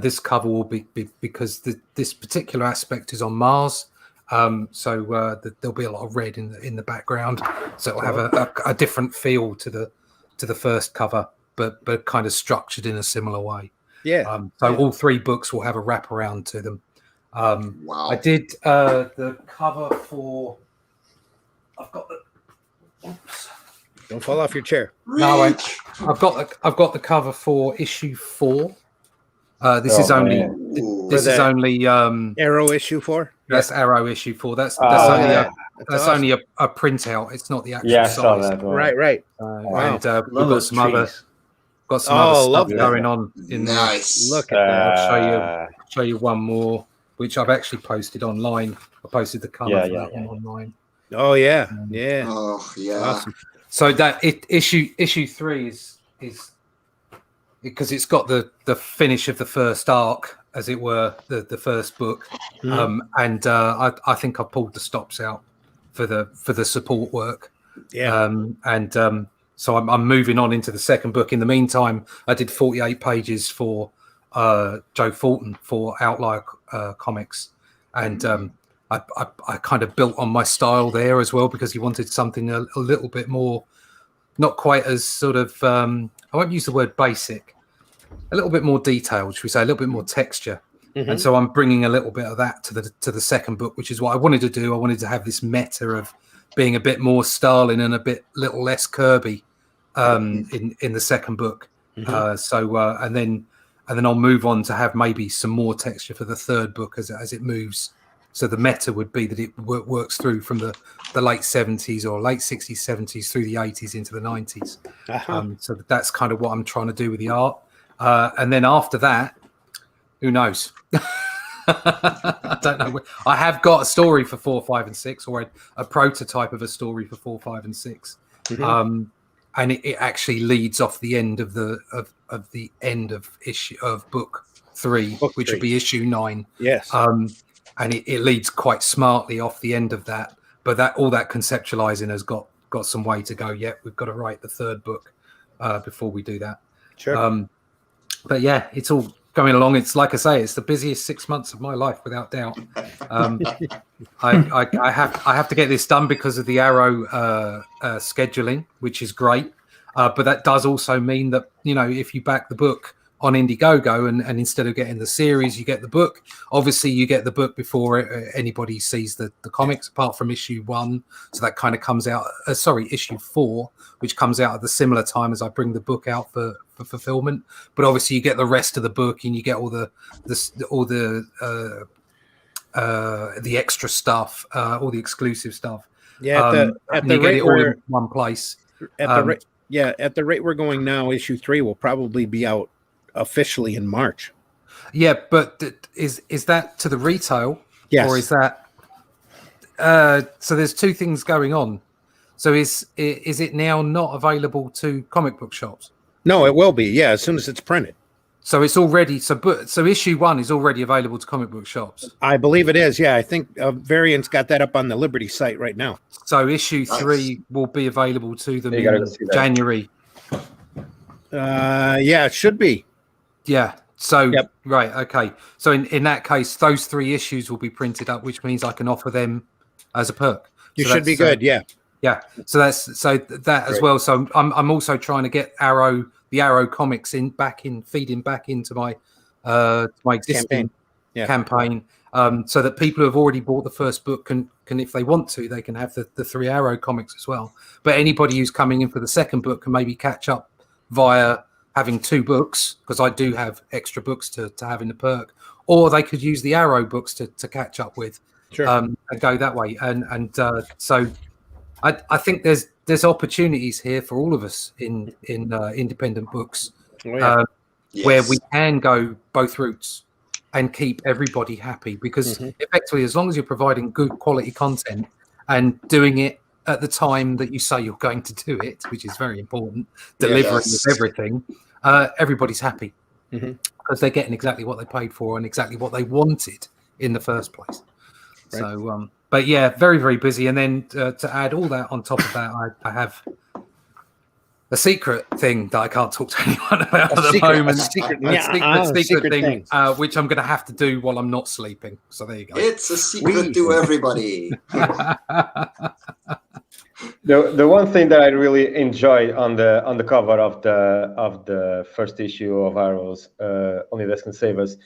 this cover will be because this particular aspect is on Mars, There'll be a lot of red in the background, so it'll have a different feel to the first cover, but kind of structured in a similar way. Yeah. All 3 books will have a wraparound to them. Wow. I did the cover for. I've got the. Oops. Don't fall off your chair. No, I won't. I've got the cover for issue 4. This is only Arrow issue 4. That's Arrow issue 4. That's awesome. only a printout. It's not the actual Yeah, I size. saw that one. Right. And we've Love got those some other trees. love stuff that. going on in there. Nice. Look at that. I'll show you one more, which I've actually posted online. I posted the cover for that one online. Oh yeah. Oh yeah. Awesome. So that issue 3 is because it's got the finish of the first arc, as it were, the first book, and I think I pulled the stops out for the support work. Yeah. So I'm moving on into the second book. In the meantime, I did 48 pages for Joe Fulton for Outlier Comics, and I kind of built on my style there as well, because he wanted something a little bit more, not quite as sort of I won't use the word basic, a little bit more detailed, should we say, a little bit more texture. And so I'm bringing a little bit of that to the second book, which is what I wanted to do. I wanted to have this meta of being a bit more Starlin and a little less Kirby in the second book. And then I'll move on to have maybe some more texture for the third book as it moves. So the meta would be that it works through from the late 70s or late 60s, 70s through the 80s into the 90s. So that's kind of what I'm trying to do with the art. And then after that, who knows? I don't know. I have got a story for 4, 5, and 6, or a prototype of a story for 4, 5, and 6. And it actually leads off the end of the end of issue of book 3, which will be issue 9. Yes. And it leads quite smartly off the end of that. But all that conceptualizing has got some way to go yet. We've got to write the third book before we do that. Sure. But yeah, it's all going along. It's like I say, it's the busiest 6 months of my life, without doubt. I have to get this done because of the Arrow scheduling, which is great. But that does also mean that, if you back the book on Indiegogo and instead of getting the series, you get the book. Obviously, you get the book before anybody sees the comics, apart from issue 1. So that kind of comes out. Issue 4, which comes out at the similar time as I bring the book out for fulfillment. But obviously, you get the rest of the book, and you get all the extra stuff, all the exclusive stuff. Yeah, at the you get rate it all in one place. At the rate we're going now, issue 3 will probably be out officially in March. Yeah, but is that to the retail? Yes. Or is that so there's two things going on. So is it now not available to comic book shops? No, it will be. Yeah, as soon as it's printed. So it's already so issue 1 is already available to comic book shops. I believe it is. Yeah, I think Varian's got that up on the Liberty site right now. So issue 3 will be available to them in January. Yeah, it should be. Yeah. So right, okay. So in that case, those 3 issues will be printed up, which means I can offer them as a perk. You should be good. Yeah. Yeah. So that as well. So I'm also trying to get the Arrow comics feeding back into my existing campaign, so that people who have already bought the first book can if they want to, they can have the 3 Arrow comics as well. But anybody who's coming in for the second book can maybe catch up via having 2 books, because I do have extra books to have in the perk, or they could use the Arrow books to catch up with, and go that way. And so I think there's opportunities here for all of us in independent books, where we can go both routes and keep everybody happy, because effectively, as long as you're providing good quality content and doing it at the time that you say you're going to do it, which is very important, delivering with everything, everybody's happy, because they're getting exactly what they paid for and exactly what they wanted in the first place. Right. So but yeah, very, very busy. And then to add all that on top of that, I have a secret thing that I can't talk to anyone about at the moment. Secret thing, which I'm going to have to do while I'm not sleeping. So there you go. It's a secret to everybody. The one thing that I really enjoyed on the cover of the first issue of Arrow's Only Death Can Save Us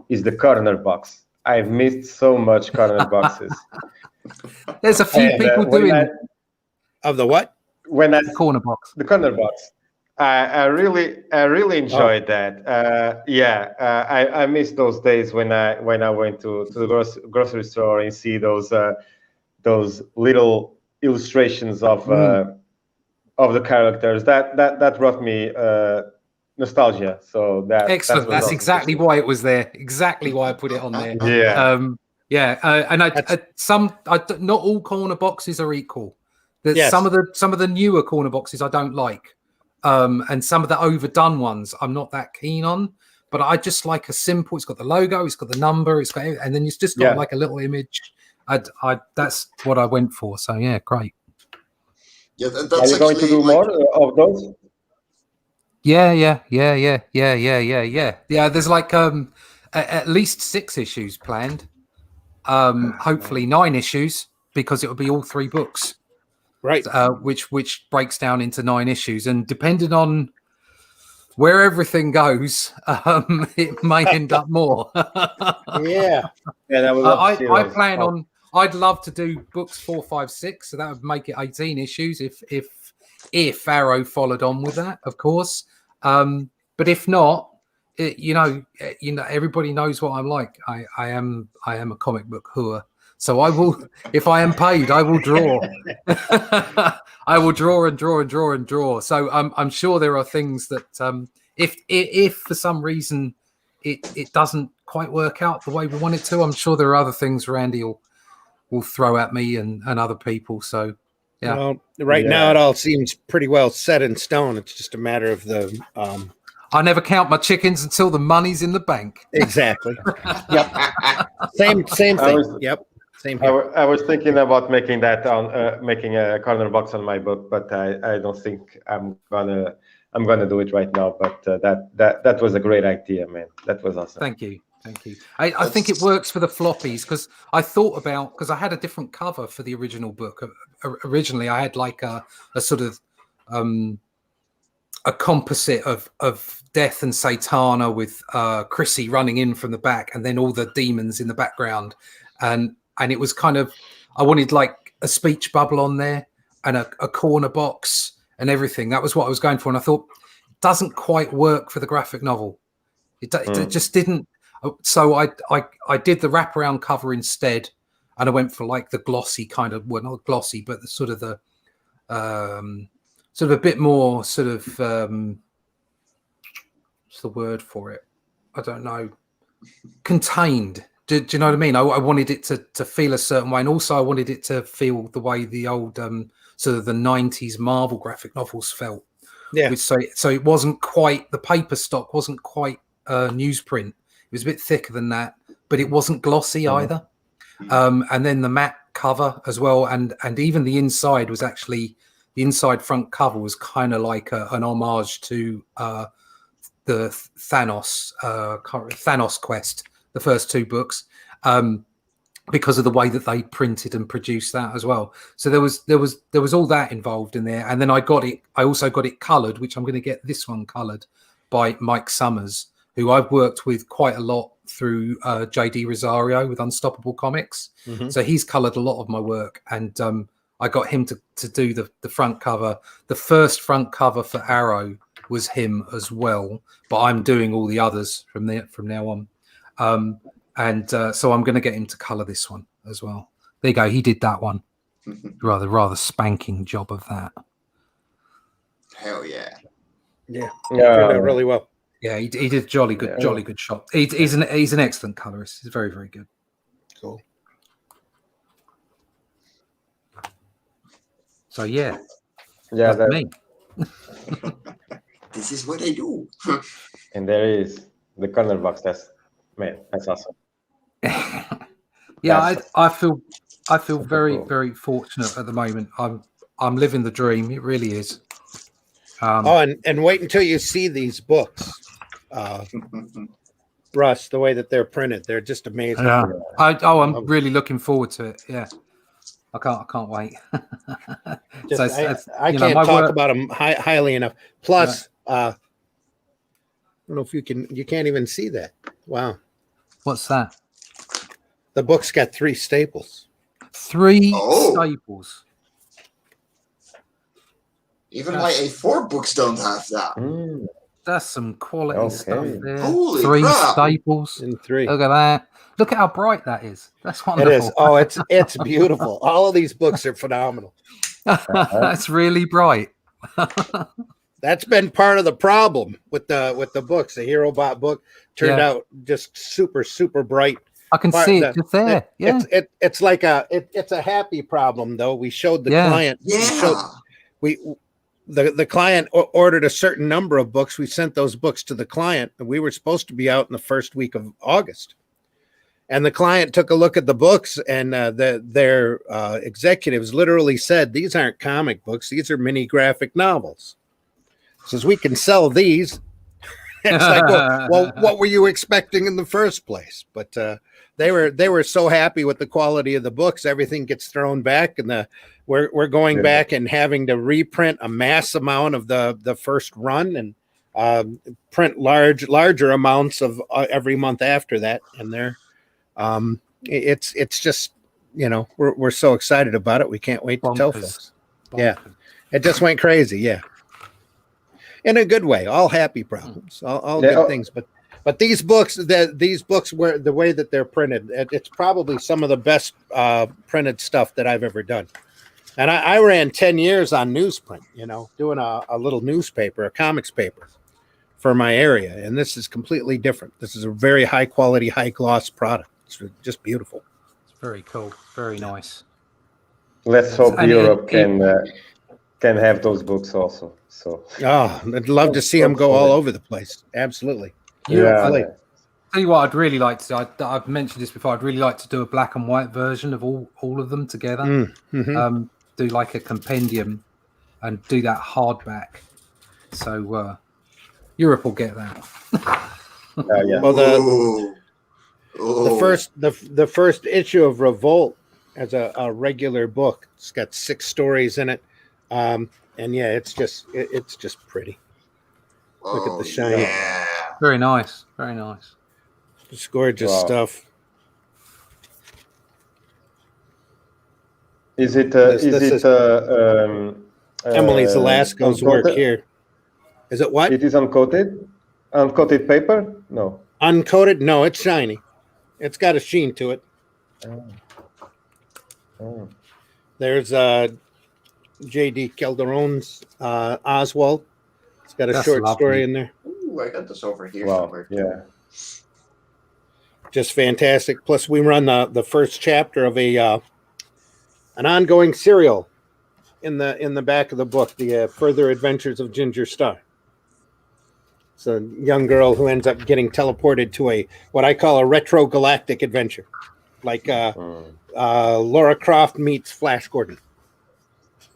is the corner box. I've missed so much corner boxes. There's a few people doing of the what? When I the corner box. The corner box. I really enjoyed that. I miss those days when I went to the grocery store and see those little illustrations of the characters. That brought me nostalgia. So that excellent. That's exactly why it was there. Exactly why I put it on there. And not all corner boxes are equal. Yes. Some of the newer corner boxes I don't like, and some of the overdone ones I'm not that keen on. But I just like a simple. It's got the logo, it's got the number, it's got, and then it's just got like a little image. That's what I went for. So yeah, great. Yeah, that's are you going to do more of those? Yeah. There's like at least 6 issues planned. Hopefully 9 issues because it will be all 3 books. Right. Which breaks down into 9 issues, and depending on where everything goes, it may end up more. Yeah. I plan on. I'd love to do books 4, 5, 6, so that would make it 18 issues if Arrow followed on with that, of course. But if not, everybody knows what I'm like. I am a comic book whore. So I will, if I am paid, I will draw. I will draw and draw and draw and draw. So I'm sure there are things that if for some reason it doesn't quite work out the way we want it to, I'm sure there are other things Randy will throw at me and other people. So yeah. Well, now it all seems pretty well set in stone. It's just a matter of the. I never count my chickens until the money's in the bank. Exactly. Yep. Same thing. Yep. I was thinking about making that making a corner box on my book, but I don't think I'm gonna do it right now. But that was a great idea, man. That was awesome. Thank you. I think it works for the floppies because I thought about because I had a different cover for the original book. Originally, I had like a sort of a composite of Death and Satana with Chrissy running in from the back, and then all the demons in the background, and it was kind of, I wanted like a speech bubble on there and a corner box and everything. That was what I was going for. And I thought, it doesn't quite work for the graphic novel. It just didn't. So I did the wraparound cover instead. And I went for like the glossy kind of, well, not glossy, but the sort of the, sort of a bit more sort of, what's the word for it? I don't know. Contained. Do you know what I mean? I wanted it to feel a certain way, and also I wanted it to feel the way the old sort of the 90s Marvel graphic novels felt. Yeah. So it wasn't quite, the paper stock wasn't quite newsprint. It was a bit thicker than that, but it wasn't glossy either. And then the matte cover as well, and even the inside was actually, the inside front cover was kind of like an homage to the Thanos quest. The first 2 books, because of the way that they printed and produced that as well. So there was all that involved in there, and then I also got it coloured, which I'm going to get this one coloured by Mike Summers, who I've worked with quite a lot through JD Rosario with Unstoppable Comics. Mm-hmm. So he's coloured a lot of my work, and I got him to do the front cover. The first front cover for Arrow was him as well, but I'm doing all the others from now on. So I'm going to get him to color this one as well. There you go. He did that one. rather spanking job of that. Hell yeah. Yeah. Turned out really well. Yeah, he did jolly good shot. He's an excellent colorist. He's very, very good. Cool. So yeah. Yeah, that's me. This is what I do. And there is the corner box. That's awesome. Yeah, I feel very, very fortunate at the moment. I'm living the dream. It really is. And wait until you see these books, Russ. The way that they're printed, they're just amazing. Yeah. I'm really looking forward to it. Yeah, I can't wait. I can't talk about them highly enough. Plus, I don't know if you can't even see that. Wow. What's that? The book's got 3 staples. 3 staples. Even my A4 books don't have that. That's some quality stuff there. Holy 3 crap. staples. And 3. Look at that. Look at how bright that is. That's wonderful. It is. Oh, it's beautiful. All of these books are phenomenal. That's really bright. That's been part of the problem with the books. The Herobot book turned out just super bright. I can see it just there. Yeah, it's like it's a happy problem though. We showed the client. The client ordered a certain number of books. We sent those books to the client, and we were supposed to be out in the first week of August. And the client took a look at the books, and their executives literally said, "These aren't comic books; these are mini graphic novels." Says we can sell these. It's like, well, what were you expecting in the first place? But they were so happy with the quality of the books. Everything gets thrown back, and we're going back and having to reprint a mass amount of the first run and print larger amounts of every month after that. And it's just, we're so excited about it. We can't wait to tell folks. Yeah, it just went crazy. Yeah. In a good way, all happy problems, all good things. But these books, were the way that they're printed. It's probably some of the best printed stuff that I've ever done. And I ran 10 years on newsprint, doing a little newspaper, a comics paper for my area. And this is completely different. This is a very high quality, high gloss product. It's just beautiful. It's very cool. Very nice. Let's hope Europe can have those books also. So I'd love to see them go all over the place. Absolutely. Yeah. Tell you what, I'd really like to. I've mentioned this before. I'd really like to do a black and white version of all of them together. Do like a compendium and do that hardback. So Europe will get that. Well, the first issue of Revolt as a regular book. It's got 6 stories in it. And yeah, it's just pretty. Look at the shiny. Yeah. Very nice. Very nice. It's gorgeous stuff. Is it Emily's Alaska's work here? Is it what? It is uncoated? Uncoated paper? No. Uncoated? No, it's shiny. It's got a sheen to it. There's J.D. Calderon's Oswald. It's got a short story in there. Ooh, I got this over here. Wow. Yeah. Just fantastic. Plus, we run the first chapter of an ongoing serial in the back of the book, the Further Adventures of Ginger Star. It's a young girl who ends up getting teleported to what I call a retro galactic adventure, like Laura Croft meets Flash Gordon.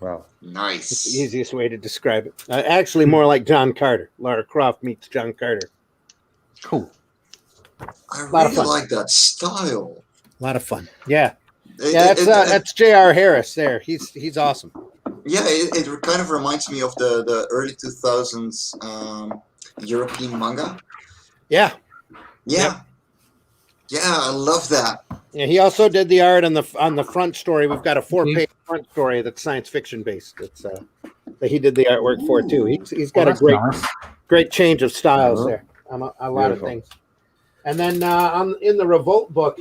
Wow. Nice. It's the easiest way to describe it. Actually, more like John Carter. Lara Croft meets John Carter. Cool. I really like that style. A lot of fun. Yeah. That's J.R. Harris there. He's awesome. Yeah, it kind of reminds me of the early 2000s European manga. Yeah. Yeah. Yeah, I love that. Yeah, he also did the art on the front story. We've got a 4-page front story that's science fiction based. It's that he did the artwork for too. He's got a great change of styles there on a lot of things. And then in the Revolt book,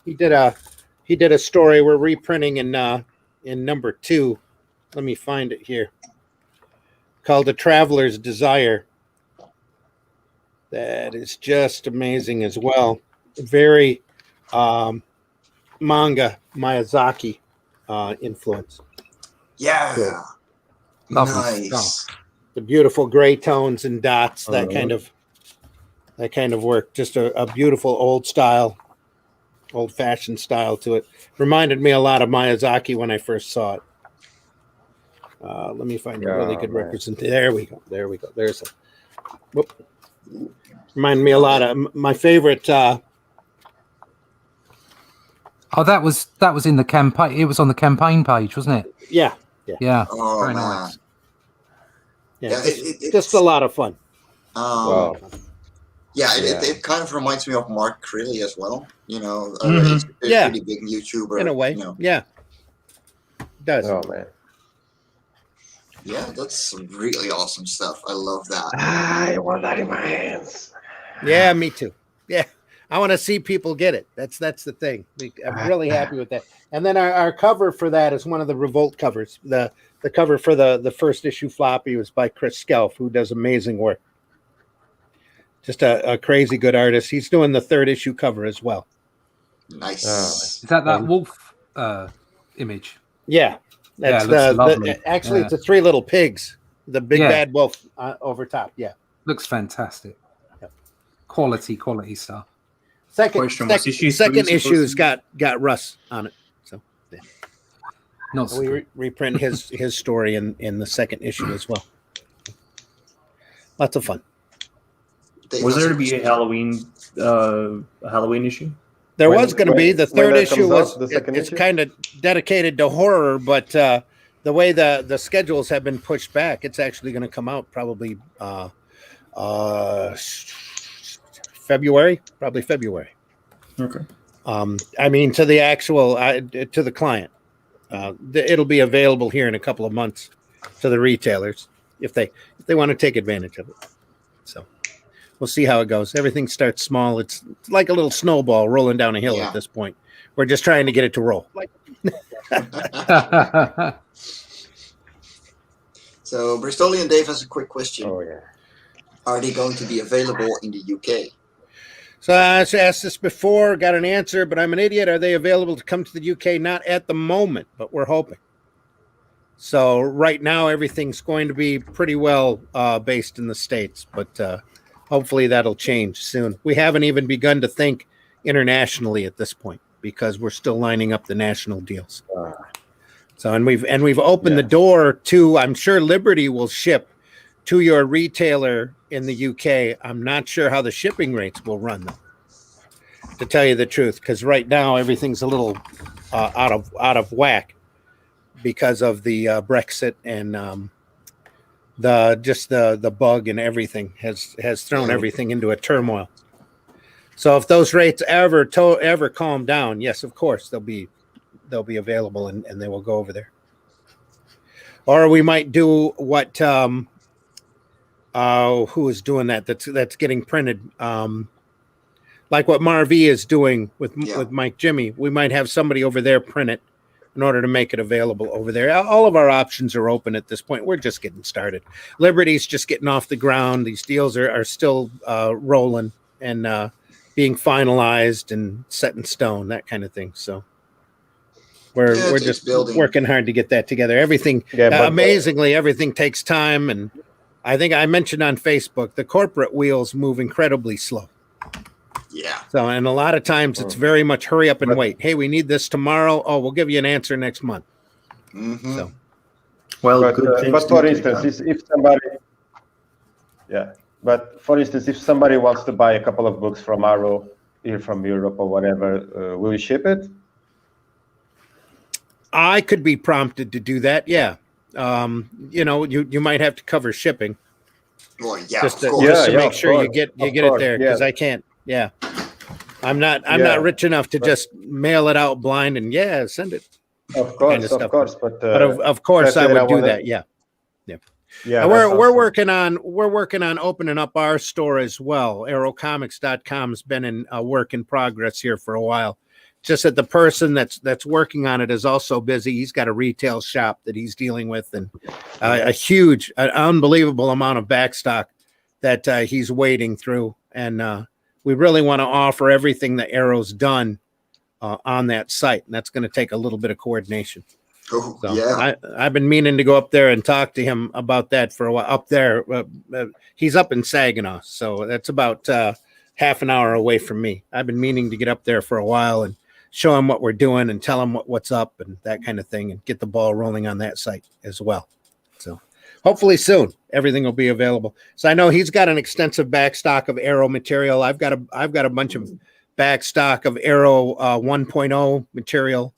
he did a story we're reprinting in number 2. Let me find it here. Called A Traveler's Desire. That is just amazing as well. Very manga Miyazaki influence. Yeah. So, nice. The beautiful gray tones and dots, that kind of work. Just a beautiful old-fashioned style to it. Reminded me a lot of Miyazaki when I first saw it. Let me find a really good representation. There we go. There's a. Whoop. Remind me a lot of my favorite. Oh, that was in the campaign. It was on the campaign page, wasn't it? Yeah. Oh, Very man. nice. Yeah, it's just a lot of fun. Wow. It kind of reminds me of Mark Crilly as well. You know, Mhm. it's a pretty big YouTuber. In a way, You know. yeah. It does. Oh man. Yeah, that's some really awesome stuff. I love that. I want that in my hands. Yeah, me too. Yeah, I want to see people get it. That's the thing. I'm really happy with that. And then our cover for that is one of the Revolt covers. The cover for the first issue floppy was by Chris Skelf, who does amazing work. Just a crazy good artist. He's doing the third issue cover as well. Nice. Is that wolf image? Yeah, that's lovely. Actually, it's the three little pigs. The big bad wolf over top. Yeah, looks fantastic. Yep. Quality stuff. Second issue's got Russ on it. So yeah. Not so we reprint his story in the second issue as well. Lots of fun. Was there to be a Halloween issue? There was going to be. The third issue was it's kind of dedicated to horror, but the way the schedules have been pushed back, it's actually going to come out probably February. Okay. I mean, to the actual to the client, it'll be available here in a couple of months to the retailers if they want to take advantage of it. So we'll see how it goes. Everything starts small. It's like a little snowball rolling down a hill at this point. We're just trying to get it to roll. So Bristolian Dave has a quick question. Oh yeah. Are they going to be available in the UK? So I asked this before, got an answer, but I'm an idiot. Are they available to come to the UK? Not at the moment, but we're hoping. So right now, everything's going to be pretty well based in the States, but hopefully that'll change soon. We haven't even begun to think internationally at this point because we're still lining up the national deals. So and we've opened the door to. I'm sure Liberty will ship to your retailer in the UK. I'm not sure how the shipping rates will run though, to tell you the truth, because right now everything's a little out of whack because of the Brexit and the bug and everything has thrown everything into a turmoil. So if those rates ever calm down, yes, of course they'll be available and they will go over there. Or we might do what who is doing that? That's getting printed. Like what Marv is doing with Mike Jimmy. We might have somebody over there print it in order to make it available over there. All of our options are open at this point. We're just getting started. Liberty's just getting off the ground. These deals are still rolling and being finalized and set in stone, that kind of thing. So we're just working hard to get that together. Everything, amazingly, everything takes time. And I think I mentioned on Facebook, the corporate wheels move incredibly slow. Yeah. So, and a lot of times it's very much hurry up and wait. Hey, we need this tomorrow. Oh, we'll give you an answer next month. Mm-hmm. So, well, but for instance, if somebody, but for instance, if somebody wants to buy a couple of books from Arrow here from Europe or whatever, will you ship it? I could be prompted to do that. Yeah. You might have to cover shipping. Well, yeah, just to make sure you get it there, because I can't. Yeah, I'm not rich enough to just mail it out blind and send it. Of course, but of course I would do that. Yeah. And we're working on opening up our store as well. Arrowcomics.com's been in a work in progress here for a while. Just that the person that's working on it is also busy. He's got a retail shop that he's dealing with, and an unbelievable amount of backstock that he's wading through. And we really want to offer everything that Arrow's done on that site, and that's going to take a little bit of coordination. Oh, so yeah. I've been meaning to go up there and talk to him about that for a while. Up there, he's up in Saginaw, so that's about half an hour away from me. I've been meaning to get up there for a while and show him what we're doing and tell him what's up and that kind of thing, and get the ball rolling on that site as well. So hopefully soon everything will be available. So I know he's got an extensive back stock of Arrow material. I've got a bunch of back stock of Arrow 1.0 material.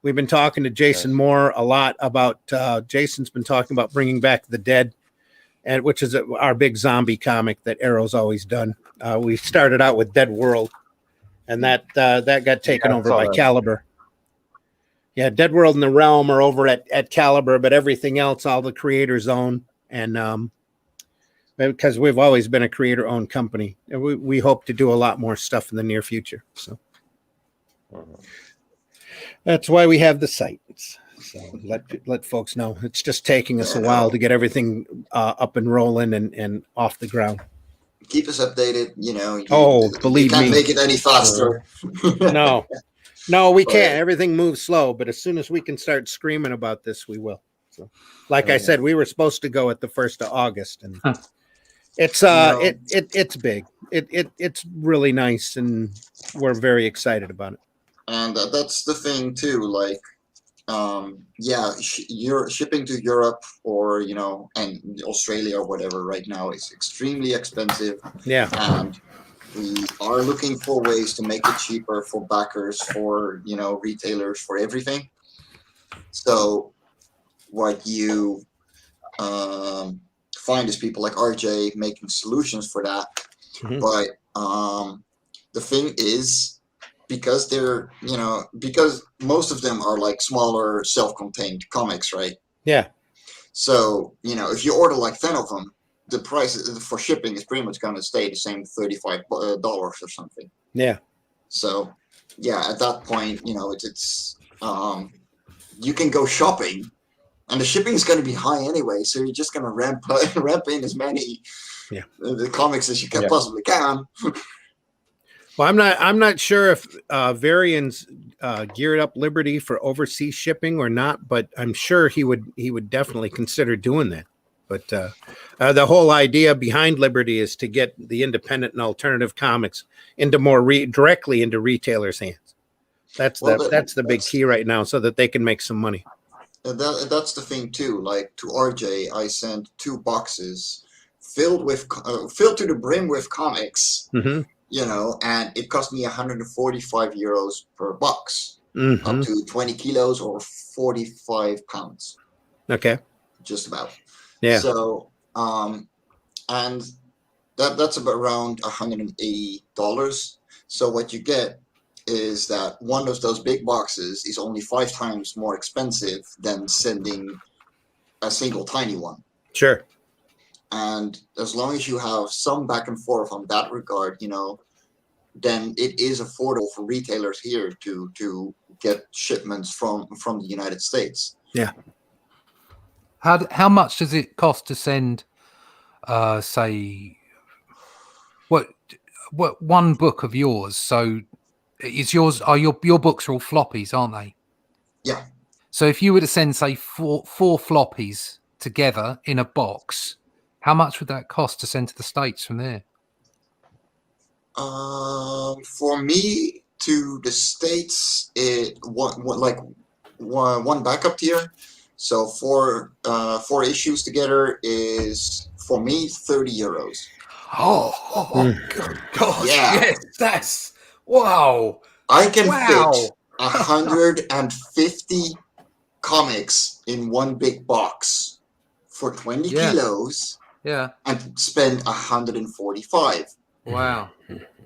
We've been talking to Jason Moore a lot about. Jason's been talking about bringing back the Dead, and which is our big zombie comic that Arrow's always done. We started out with Dead World, and that got taken over by Caliber. Yeah, Dead World and the Realm are over at Caliber, but everything else, all the creators own, and because we've always been a creator-owned company, and we hope to do a lot more stuff in the near future. So that's why we have the site. So let folks know. It's just taking us a while to get everything up and rolling and off the ground. Keep us updated. Believe you can't me, make it any faster. No, we can't. Everything moves slow, but as soon as we can start screaming about this, we will. So, like I said, we were supposed to go at the 1st of August, and it's big. It's really nice, and we're very excited about it. And that's the thing too. Like, you're shipping to Europe or and Australia or whatever right now is extremely expensive. Yeah, and we are looking for ways to make it cheaper for backers, for retailers, for everything. So what you find is people like RJ making solutions for that. Mm-hmm. But the thing is, because they're because most of them are like smaller self-contained comics, right? Yeah. So if you order like 10 of them, the price for shipping is pretty much going to stay the same, $35 or something. Yeah. So at that point, it's you can go shopping, and the shipping is going to be high anyway. So you're just going to ramp in as many the comics as you can possibly can. Well, I'm not sure if Varian's geared up Liberty for overseas shipping or not, but I'm sure he would definitely consider doing that. But the whole idea behind Liberty is to get the independent and alternative comics into more directly into retailers' hands. That's the big key right now, so that they can make some money. That's the thing too. Like to RJ, I sent 2 boxes filled to the brim with comics. Mm-hmm. And it cost me 145 euros per box, Mm-hmm. up to 20 kilos or 45 pounds. Okay. Just about. Yeah. So, and that's about around $180. So what you get is that one of those big boxes is only 5 times more expensive than sending a single tiny one. Sure. And as long as you have some back and forth on that regard, then it is affordable for retailers here to get shipments from the United States. Yeah. How much does it cost to send, say, what one book of yours? So, is yours? Your books are all floppies, aren't they? Yeah. So if you were to send, say, four floppies together in a box, how much would that cost to send to the States from there? For me to the States, one backup tier. So 4 issues together is for me 30 euros. Oh gosh! Yeah. Yes, that's wow. I can fit 150 comics in one big box for 20 kilos. Yeah. And spend 145. Wow.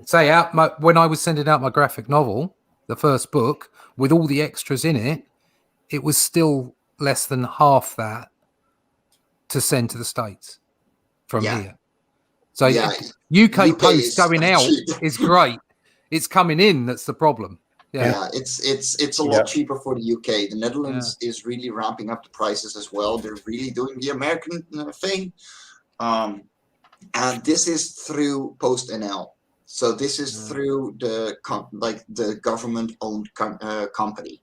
Say when I was sending out my graphic novel, the first book, with all the extras in it, it was still less than half that to send to the States from here. So UK post going out is great. It's coming in that's the problem. Yeah, it's a lot cheaper for the UK. The Netherlands is really ramping up the prices as well. They're really doing the American thing. And this is through Post NL. So this is through the government-owned company.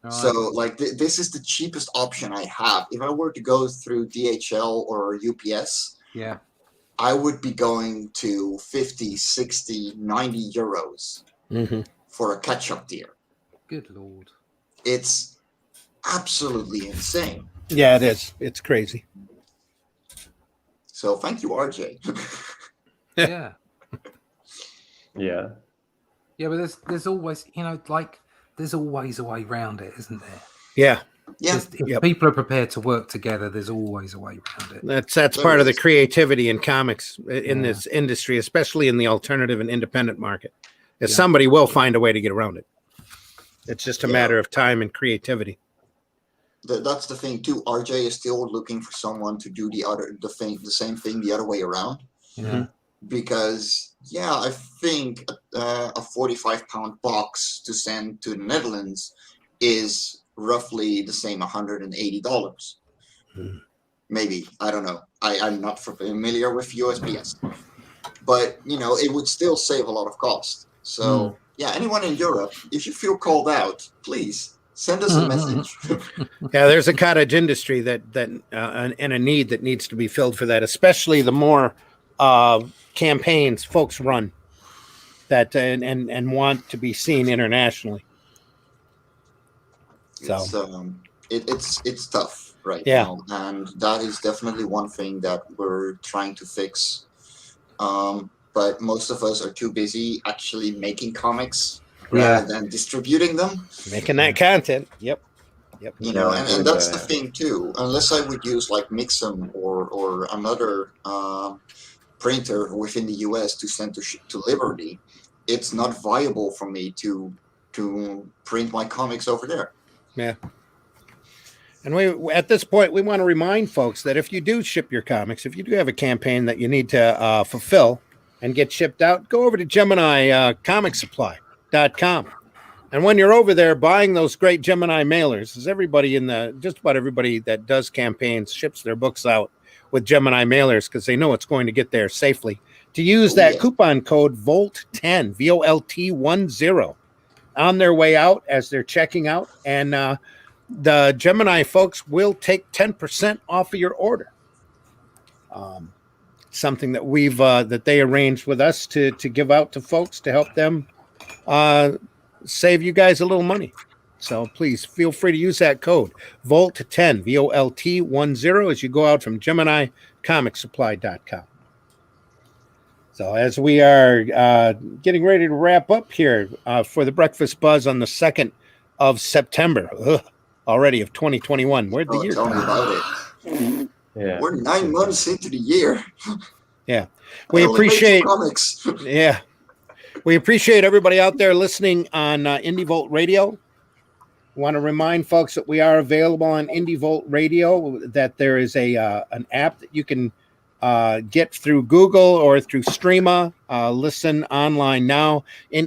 So this is the cheapest option I have. If I were to go through DHL or UPS, I would be going to 50, 60, 90 euros for a catch-up tier. Good Lord. It's absolutely insane. Yeah, it is. It's crazy. So thank you, RJ. Yeah. Yeah. Yeah, but there's always, there's always a way around it, isn't there? Yeah. Yeah. If people are prepared to work together, there's always a way around it. That's part of the creativity in comics in this industry, especially in the alternative and independent market. Is somebody will find a way to get around it. It's just a matter of time and creativity. That's the thing too. RJ is still looking for someone to do the same thing the other way around. Yeah. Because I think a 45-pound box to send to the Netherlands is roughly the same, $180. Maybe, I don't know. I'm not familiar with USPS, but it would still save a lot of cost. So anyone in Europe, if you feel called out, please send us a message. Yeah, there's a cottage industry that and a need that needs to be filled for that, especially the more campaigns folks run that and want to be seen internationally. So it's tough right Yeah. now, and that is definitely one thing that we're trying to fix. But most of us are too busy actually making comics rather than distributing them. Making that content. Yep. And that's the thing too. Unless I would use like Mixum or another printer within the US to send to Liberty, it's not viable for me to print my comics over there. Yeah. And we at this point, we want to remind folks that if you do ship your comics, if you do have a campaign that you need to fulfill and get shipped out, go over to Gemini comicsupply.com. And when you're over there buying those great Gemini mailers, as just about everybody that does campaigns ships their books out with Gemini mailers because they know it's going to get there safely, to use that coupon code VOLT10, VOLT10, on their way out as they're checking out. And the Gemini folks will take 10% off of your order. Something that we've that they arranged with us to give out to folks to help them save you guys a little money. So please feel free to use that code VOLT10, VOLT10, as you go out from GeminiComicSupply.com. So as we are getting ready to wrap up here for the Breakfast Buzz on the 2nd of September, already of 2021. Where'd the year tell me go? about it. We're 9 months into the year. Yeah. We appreciate comics. Yeah. We appreciate everybody out there listening on Indie Volt Radio. We want to remind folks that we are available on Indie Volt Radio, that there is an app that you can get through Google or through Streama, listen online now,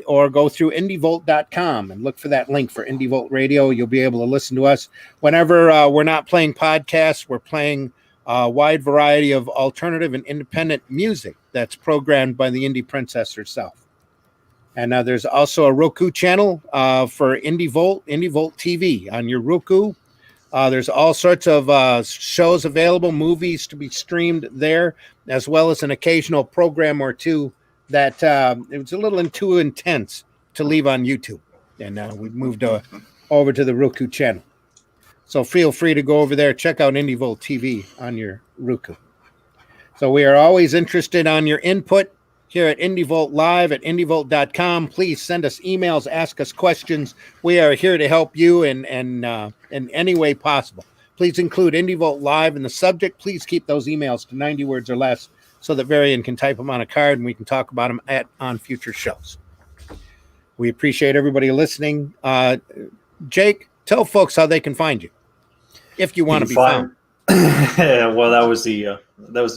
or go through indievolt.com and look for that link for Indie Volt Radio. You'll be able to listen to us whenever we're not playing podcasts. We're playing a wide variety of alternative and independent music that's programmed by the Indie Princess herself. And there's also a Roku channel for Indie Volt TV on your Roku. There's all sorts of shows available, movies to be streamed there, as well as an occasional program or two that it was a little too intense to leave on YouTube. And we've moved over to the Roku channel. So feel free to go over there, check out Indie Volt TV on your Roku. So we are always interested on your input here at Indie Volt Live at indievolt.com. Please send us emails, ask us questions. We are here to help you in any way possible. Please include Indie Volt Live in the subject. Please keep those emails to 90 words or less so that Varian can type them on a card and we can talk about them on future shows. We appreciate everybody listening. Jake, tell folks how they can find you if you want to be found. Well, that was the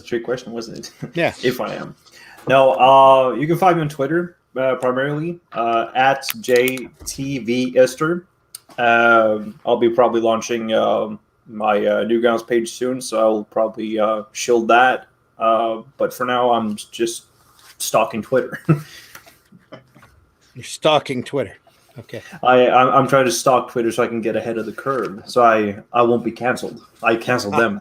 trick question, wasn't it? Yeah. If I am. No, you can find me on Twitter primarily at JTVEster. I'll be probably launching my Newgrounds page soon, so I'll probably shield that. But for now, I'm just stalking Twitter. You're stalking Twitter. Okay. I'm trying to stalk Twitter so I can get ahead of the curve, so I won't be canceled. I canceled them.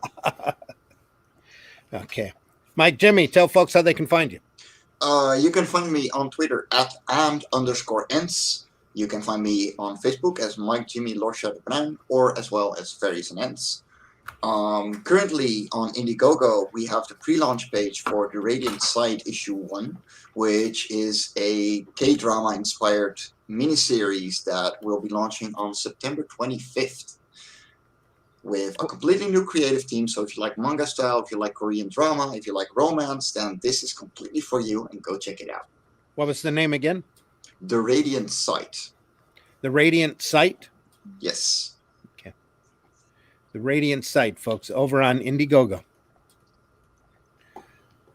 Okay. Mike, Jimmy, tell folks how they can find you. You can find me on Twitter at @and_ents. You can find me on Facebook as Mike Jimmy Lorsha de Bruin, or as well as Various and Ents. Currently on Indiegogo, we have the pre-launch page for the Radiant Side issue 1, which is a K-drama inspired miniseries that will be launching on September 25th with a completely new creative team. So if you like manga style, if you like Korean drama, if you like romance, then this is completely for you, and go check it out. What was the name again? The Radiant Side. The Radiant Site? Yes. The Radiant Site, folks, over on Indiegogo.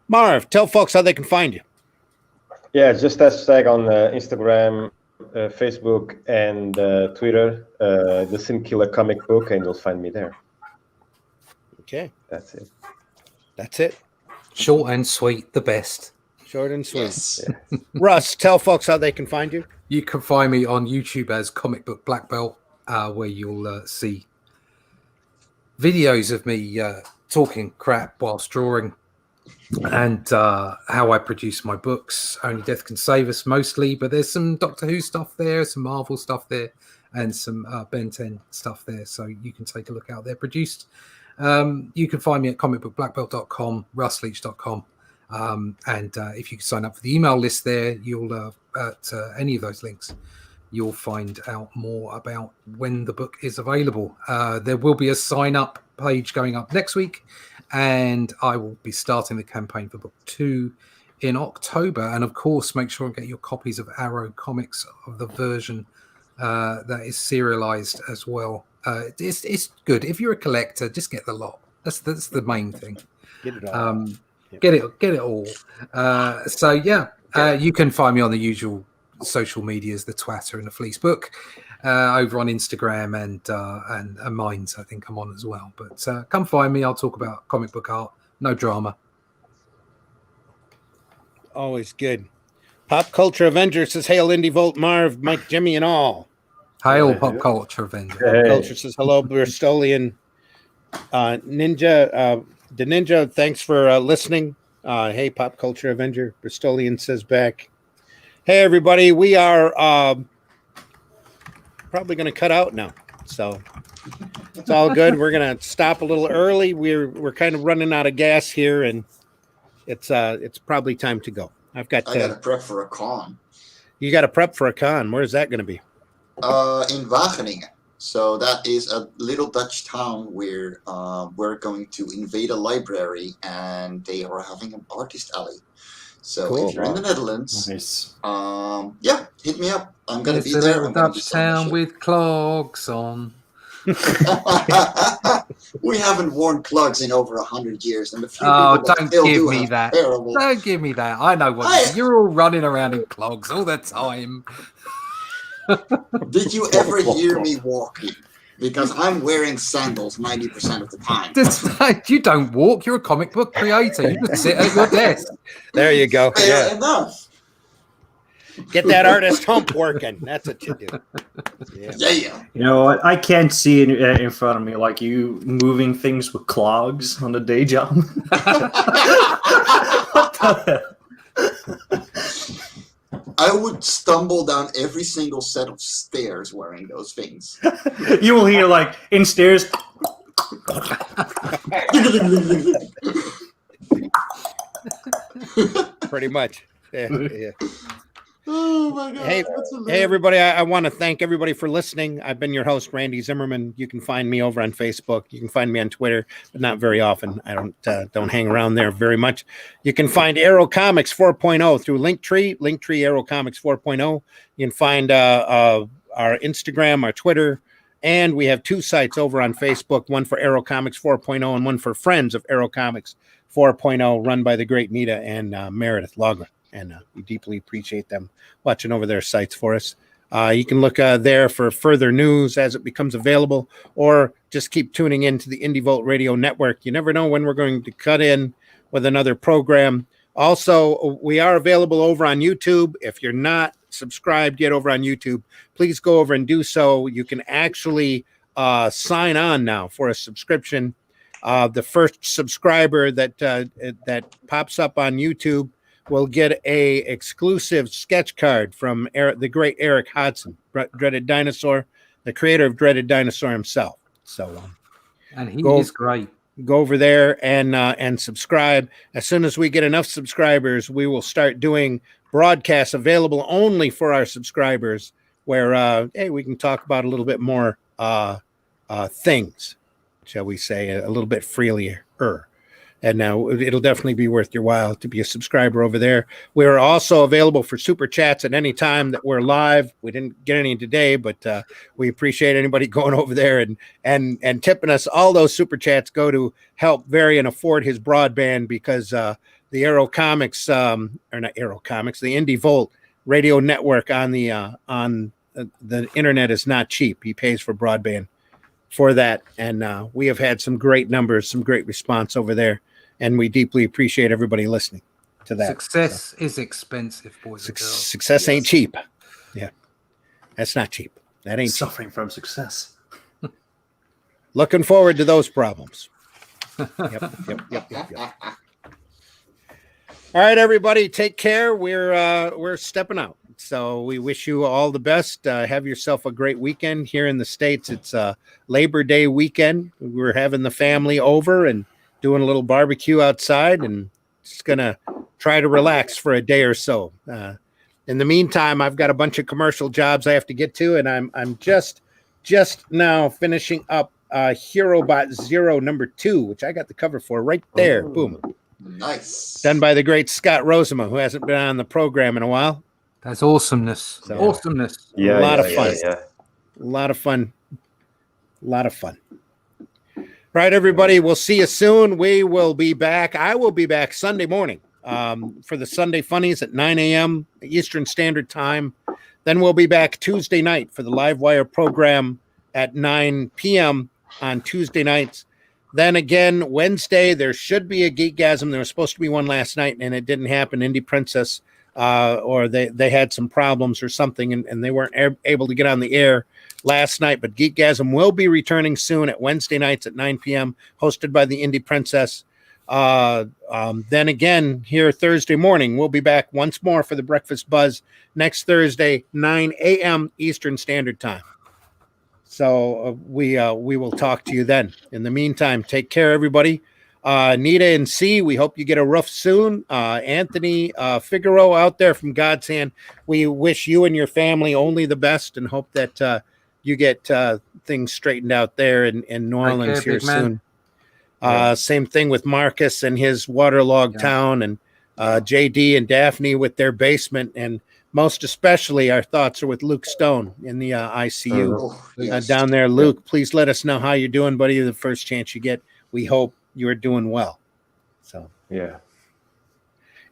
Marv, tell folks how they can find you. Yeah, just hashtag on Instagram, Facebook, and Twitter, the Sim Killer comic book, and you'll find me there. Okay. That's it. That's it. Short and sweet, the best. Short and sweet. Yes. Russ, tell folks how they can find you. You can find me on YouTube as Comic Book Black Belt, where you'll see videos of me talking crap whilst drawing, and how I produce my books. Only Death Can Save Us mostly, but there's some Doctor Who stuff there, some Marvel stuff there, and some Ben 10 stuff there, so you can take a look out there produced. You can find me at comicbookblackbelt.com, russleach.com, and if you can sign up for the email list there, you'll at any of those links, you'll find out more about when the book is available. There will be a sign-up page going up next week, and I will be starting the campaign for book 2 in October. And of course, make sure and get your copies of Arrow Comics, of the version that is serialized as well. It's good. If you're a collector, just get the lot. That's the main thing. Get it all. Get it all. So yeah, you can find me on the usual social medias, the Twitter and the Fleece Book, over on Instagram and Minds. I think I'm on as well. But come find me. I'll talk about comic book art. No drama. Always good. Pop Culture Avenger says, "Hail Indie Volt, Marv, Mike, Jimmy, and all." Hail Pop Culture Avenger. Pop Culture says, "Hello, Bristolian Ninja." The Ninja, thanks for listening. Hey, Pop Culture Avenger. Bristolian says back, "Hey, everybody, we are probably going to cut out now, so it's all good. We're going to stop a little early. We're kind of running out of gas here, and it's probably time to go. I got to prep for a con. You got to prep for a con. Where's that going to be? In Wageningen. So that is a little Dutch town where we're going to invade a library, and they are having an artist alley. So cool. If you're in the Netherlands, nice. Yeah, hit me up. I'm going to be there. It's a Dutch town with clogs on. We haven't worn clogs in over 100 years, and the few don't give me that. Terrible. Don't give me that. I know what you're all running around in clogs all the time. Did you ever hear me walking? Because I'm wearing sandals 90% of the time. You don't walk. You're a comic book creator. You just sit at your desk. There you go. Fair enough. Get that artist hump working. That's what you do. Yeah. You know what? I can't see it in front of me, like you moving things with clogs on the day job. What the hell? I would stumble down every single set of stairs wearing those things. You will hear, like, in stairs. Pretty much. Yeah. Oh my God. Hey, everybody. I want to thank everybody for listening. I've been your host, Randy Zimmerman. You can find me over on Facebook. You can find me on Twitter, but not very often. I don't hang around there very much. You can find Arrow Comics 4.0 through Linktree Arrow Comics 4.0. You can find our Instagram, our Twitter, and we have 2 sites over on Facebook, one for Arrow Comics 4.0 and one for Friends of Arrow Comics 4.0, run by the great Nita and Meredith Lagra. And we deeply appreciate them watching over their sites for us. You can look there for further news as it becomes available, or just keep tuning in to the Indie Volt Radio Network. You never know when we're going to cut in with another program. Also, we are available over on YouTube. If you're not subscribed yet over on YouTube, please go over and do so. You can actually sign on now for a subscription. The first subscriber that pops up on YouTube will get a exclusive sketch card from the great Eric Hodson, Dreaded Dinosaur, the creator of Dreaded Dinosaur himself. So And he Go- is great. Go over there and subscribe. As soon as we get enough subscribers, we will start doing broadcasts available only for our subscribers, where hey, we can talk about a little bit more things, shall we say, a little bit freelier. And now it'll definitely be worth your while to be a subscriber over there. We're also available for super chats at any time that we're live. We didn't get any today, but we appreciate anybody going over there and tipping us. All those super chats go to help Varian afford his broadband, because the Arrow Comics, or not Arrow Comics, the Indie Volt radio network on the internet is not cheap. He pays for broadband for that, and we have had some great numbers, some great response over there. And we deeply appreciate everybody listening to that. Success is expensive, boys and girls. Success ain't cheap. Yeah, that's not cheap. That ain't Suffering from success. Looking forward to those problems. Yep. All right, everybody, take care. We're stepping out. So we wish you all the best. Have yourself a great weekend. Here in the States, it's Labor Day weekend. We're having the family over and doing a little barbecue outside, and just gonna try to relax for a day or so. In the meantime, I've got a bunch of commercial jobs I have to get to, and I'm just now finishing up Herobot Zero #2, which I got the cover for right there. Boom. Nice. Done by the great Scott Rosema, who hasn't been on the program in a while. That's awesomeness. So, awesomeness. Yeah, a lot of fun. Yeah. A lot of fun. A lot of fun. Right, everybody. We'll see you soon. We will be back. I will be back Sunday morning for the Sunday Funnies at 9 a.m. Eastern Standard Time. Then we'll be back Tuesday night for the Livewire program at 9 p.m. on Tuesday nights. Then again, Wednesday, there should be a Geekgasm. There was supposed to be one last night, and it didn't happen. Indie Princess, or they had some problems or something, and they weren't able to get on the air last night. But Geekgasm will be returning soon at Wednesday nights at 9 p.m., hosted by the Indie Princess. Then again, here Thursday morning, we'll be back once more for the Breakfast Buzz next Thursday, 9 a.m. Eastern Standard Time. So we will talk to you then. In the meantime, take care, everybody. Nita and C, we hope you get a roof soon. Anthony Figaro out there from God's Hand, we wish you and your family only the best and hope that you get things straightened out there in New Orleans here soon. Same thing with Marcus and his waterlogged town, and JD and Daphne with their basement, and most especially our thoughts are with Luke Stone in the ICU down there. Luke, please let us know how you're doing, buddy, the first chance you get. We hope you're doing well. So yeah.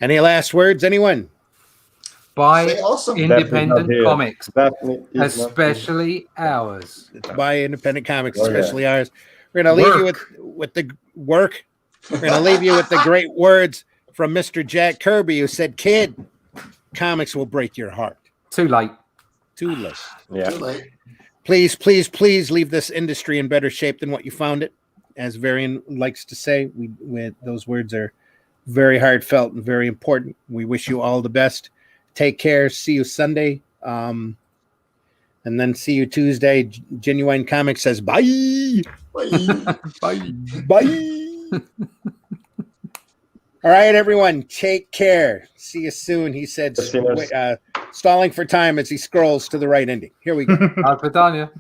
Any last words, anyone? Buy awesome. independent comics, Daphne especially ours. Buy independent comics, especially ours. We're going to leave you with the work. We're going to leave you with the great words from Mr. Jack Kirby, who said, "Kid, comics will break your heart." Too late. Too late. Yeah. Too late. Please, please, please leave this industry in better shape than what you found it. As Varian likes to say, those words are very heartfelt and very important. We wish you all the best. Take care. See you Sunday. And then see you Tuesday. Genuine Comics says bye. Bye. Bye. Bye. All right, everyone. Take care. See you soon. He said, stalling for time as he scrolls to the right ending. Here we go. Alfredania.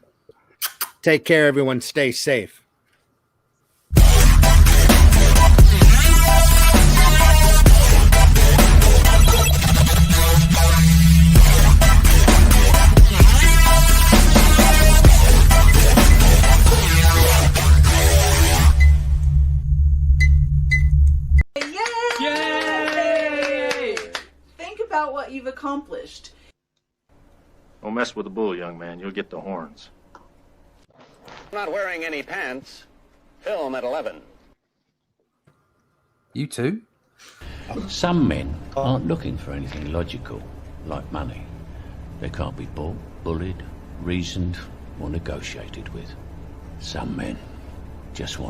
Take care, everyone. Stay safe. Yay! Think about what you've accomplished. Don't mess with the bull, young man. You'll get the horns. Not wearing any pants. Film at 11. You too? Some men aren't looking for anything logical, like money. They can't be bought, bullied, reasoned, or negotiated with. Some men just want